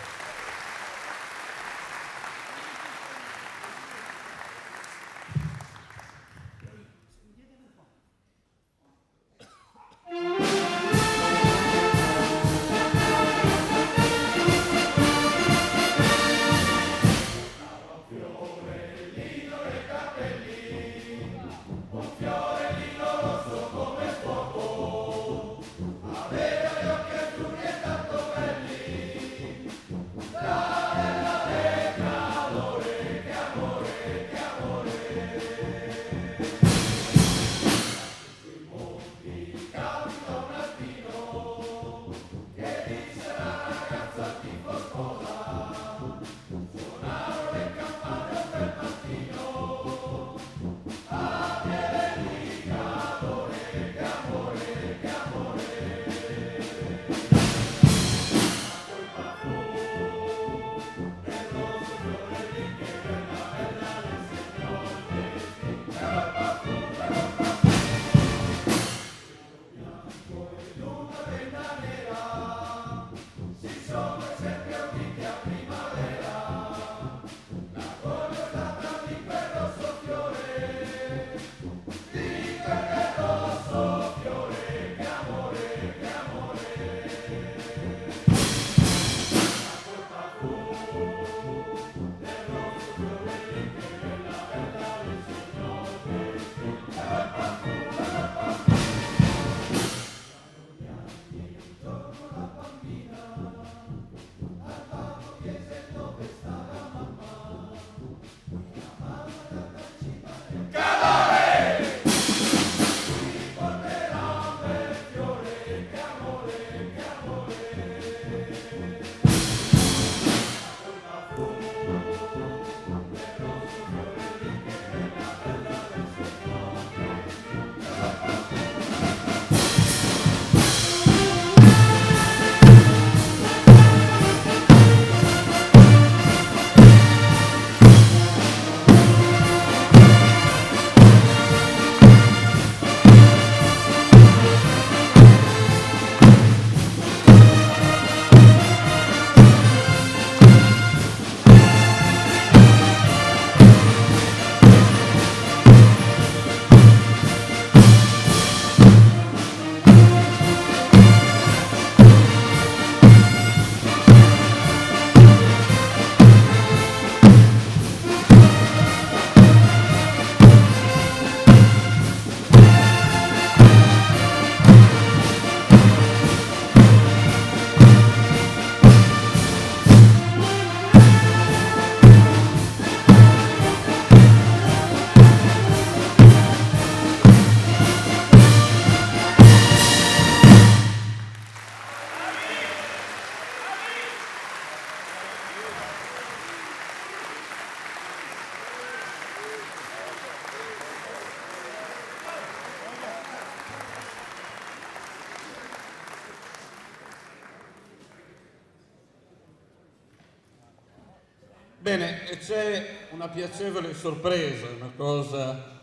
Bene, e c'è una piacevole sorpresa, una cosa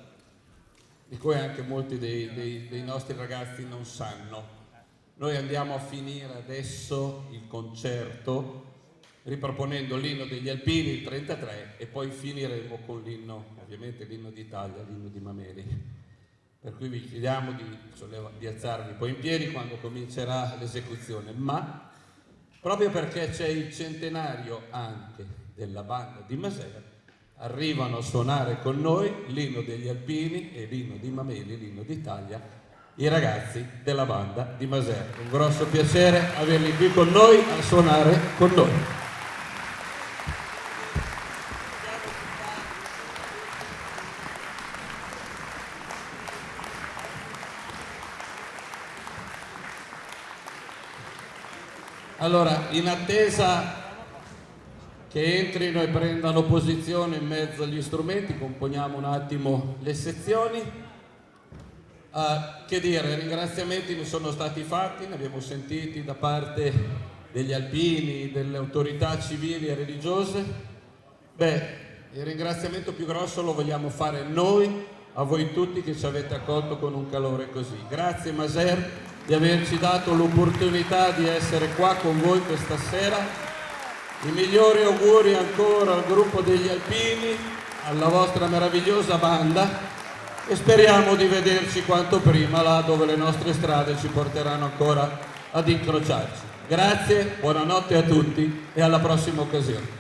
di cui anche molti dei nostri ragazzi non sanno. Noi andiamo a finire adesso il concerto riproponendo l'inno degli Alpini, il 33, e poi finiremo con l'inno, ovviamente l'inno d'Italia, l'inno di Mameli. Per cui vi chiediamo di alzarvi poi in piedi quando comincerà l'esecuzione, ma proprio perché c'è il centenario anche della banda di Maser, arrivano a suonare con noi l'inno degli Alpini e l'inno di Mameli, l'inno d'Italia, i ragazzi della banda di Maser. Un grosso piacere averli qui con noi a suonare con noi. Allora, in attesa che entrino e prendano posizione in mezzo agli strumenti, componiamo un attimo le sezioni. Che dire, ringraziamenti ne sono stati fatti, ne abbiamo sentiti da parte degli alpini, delle autorità civili e religiose. Il ringraziamento più grosso lo vogliamo fare noi, a voi tutti che ci avete accolto con un calore così. Grazie Maser di averci dato l'opportunità di essere qua con voi questa sera. I migliori auguri ancora al gruppo degli alpini, alla vostra meravigliosa banda, e speriamo di vederci quanto prima là dove le nostre strade ci porteranno ancora ad incrociarci. Grazie, buonanotte a tutti e alla prossima occasione.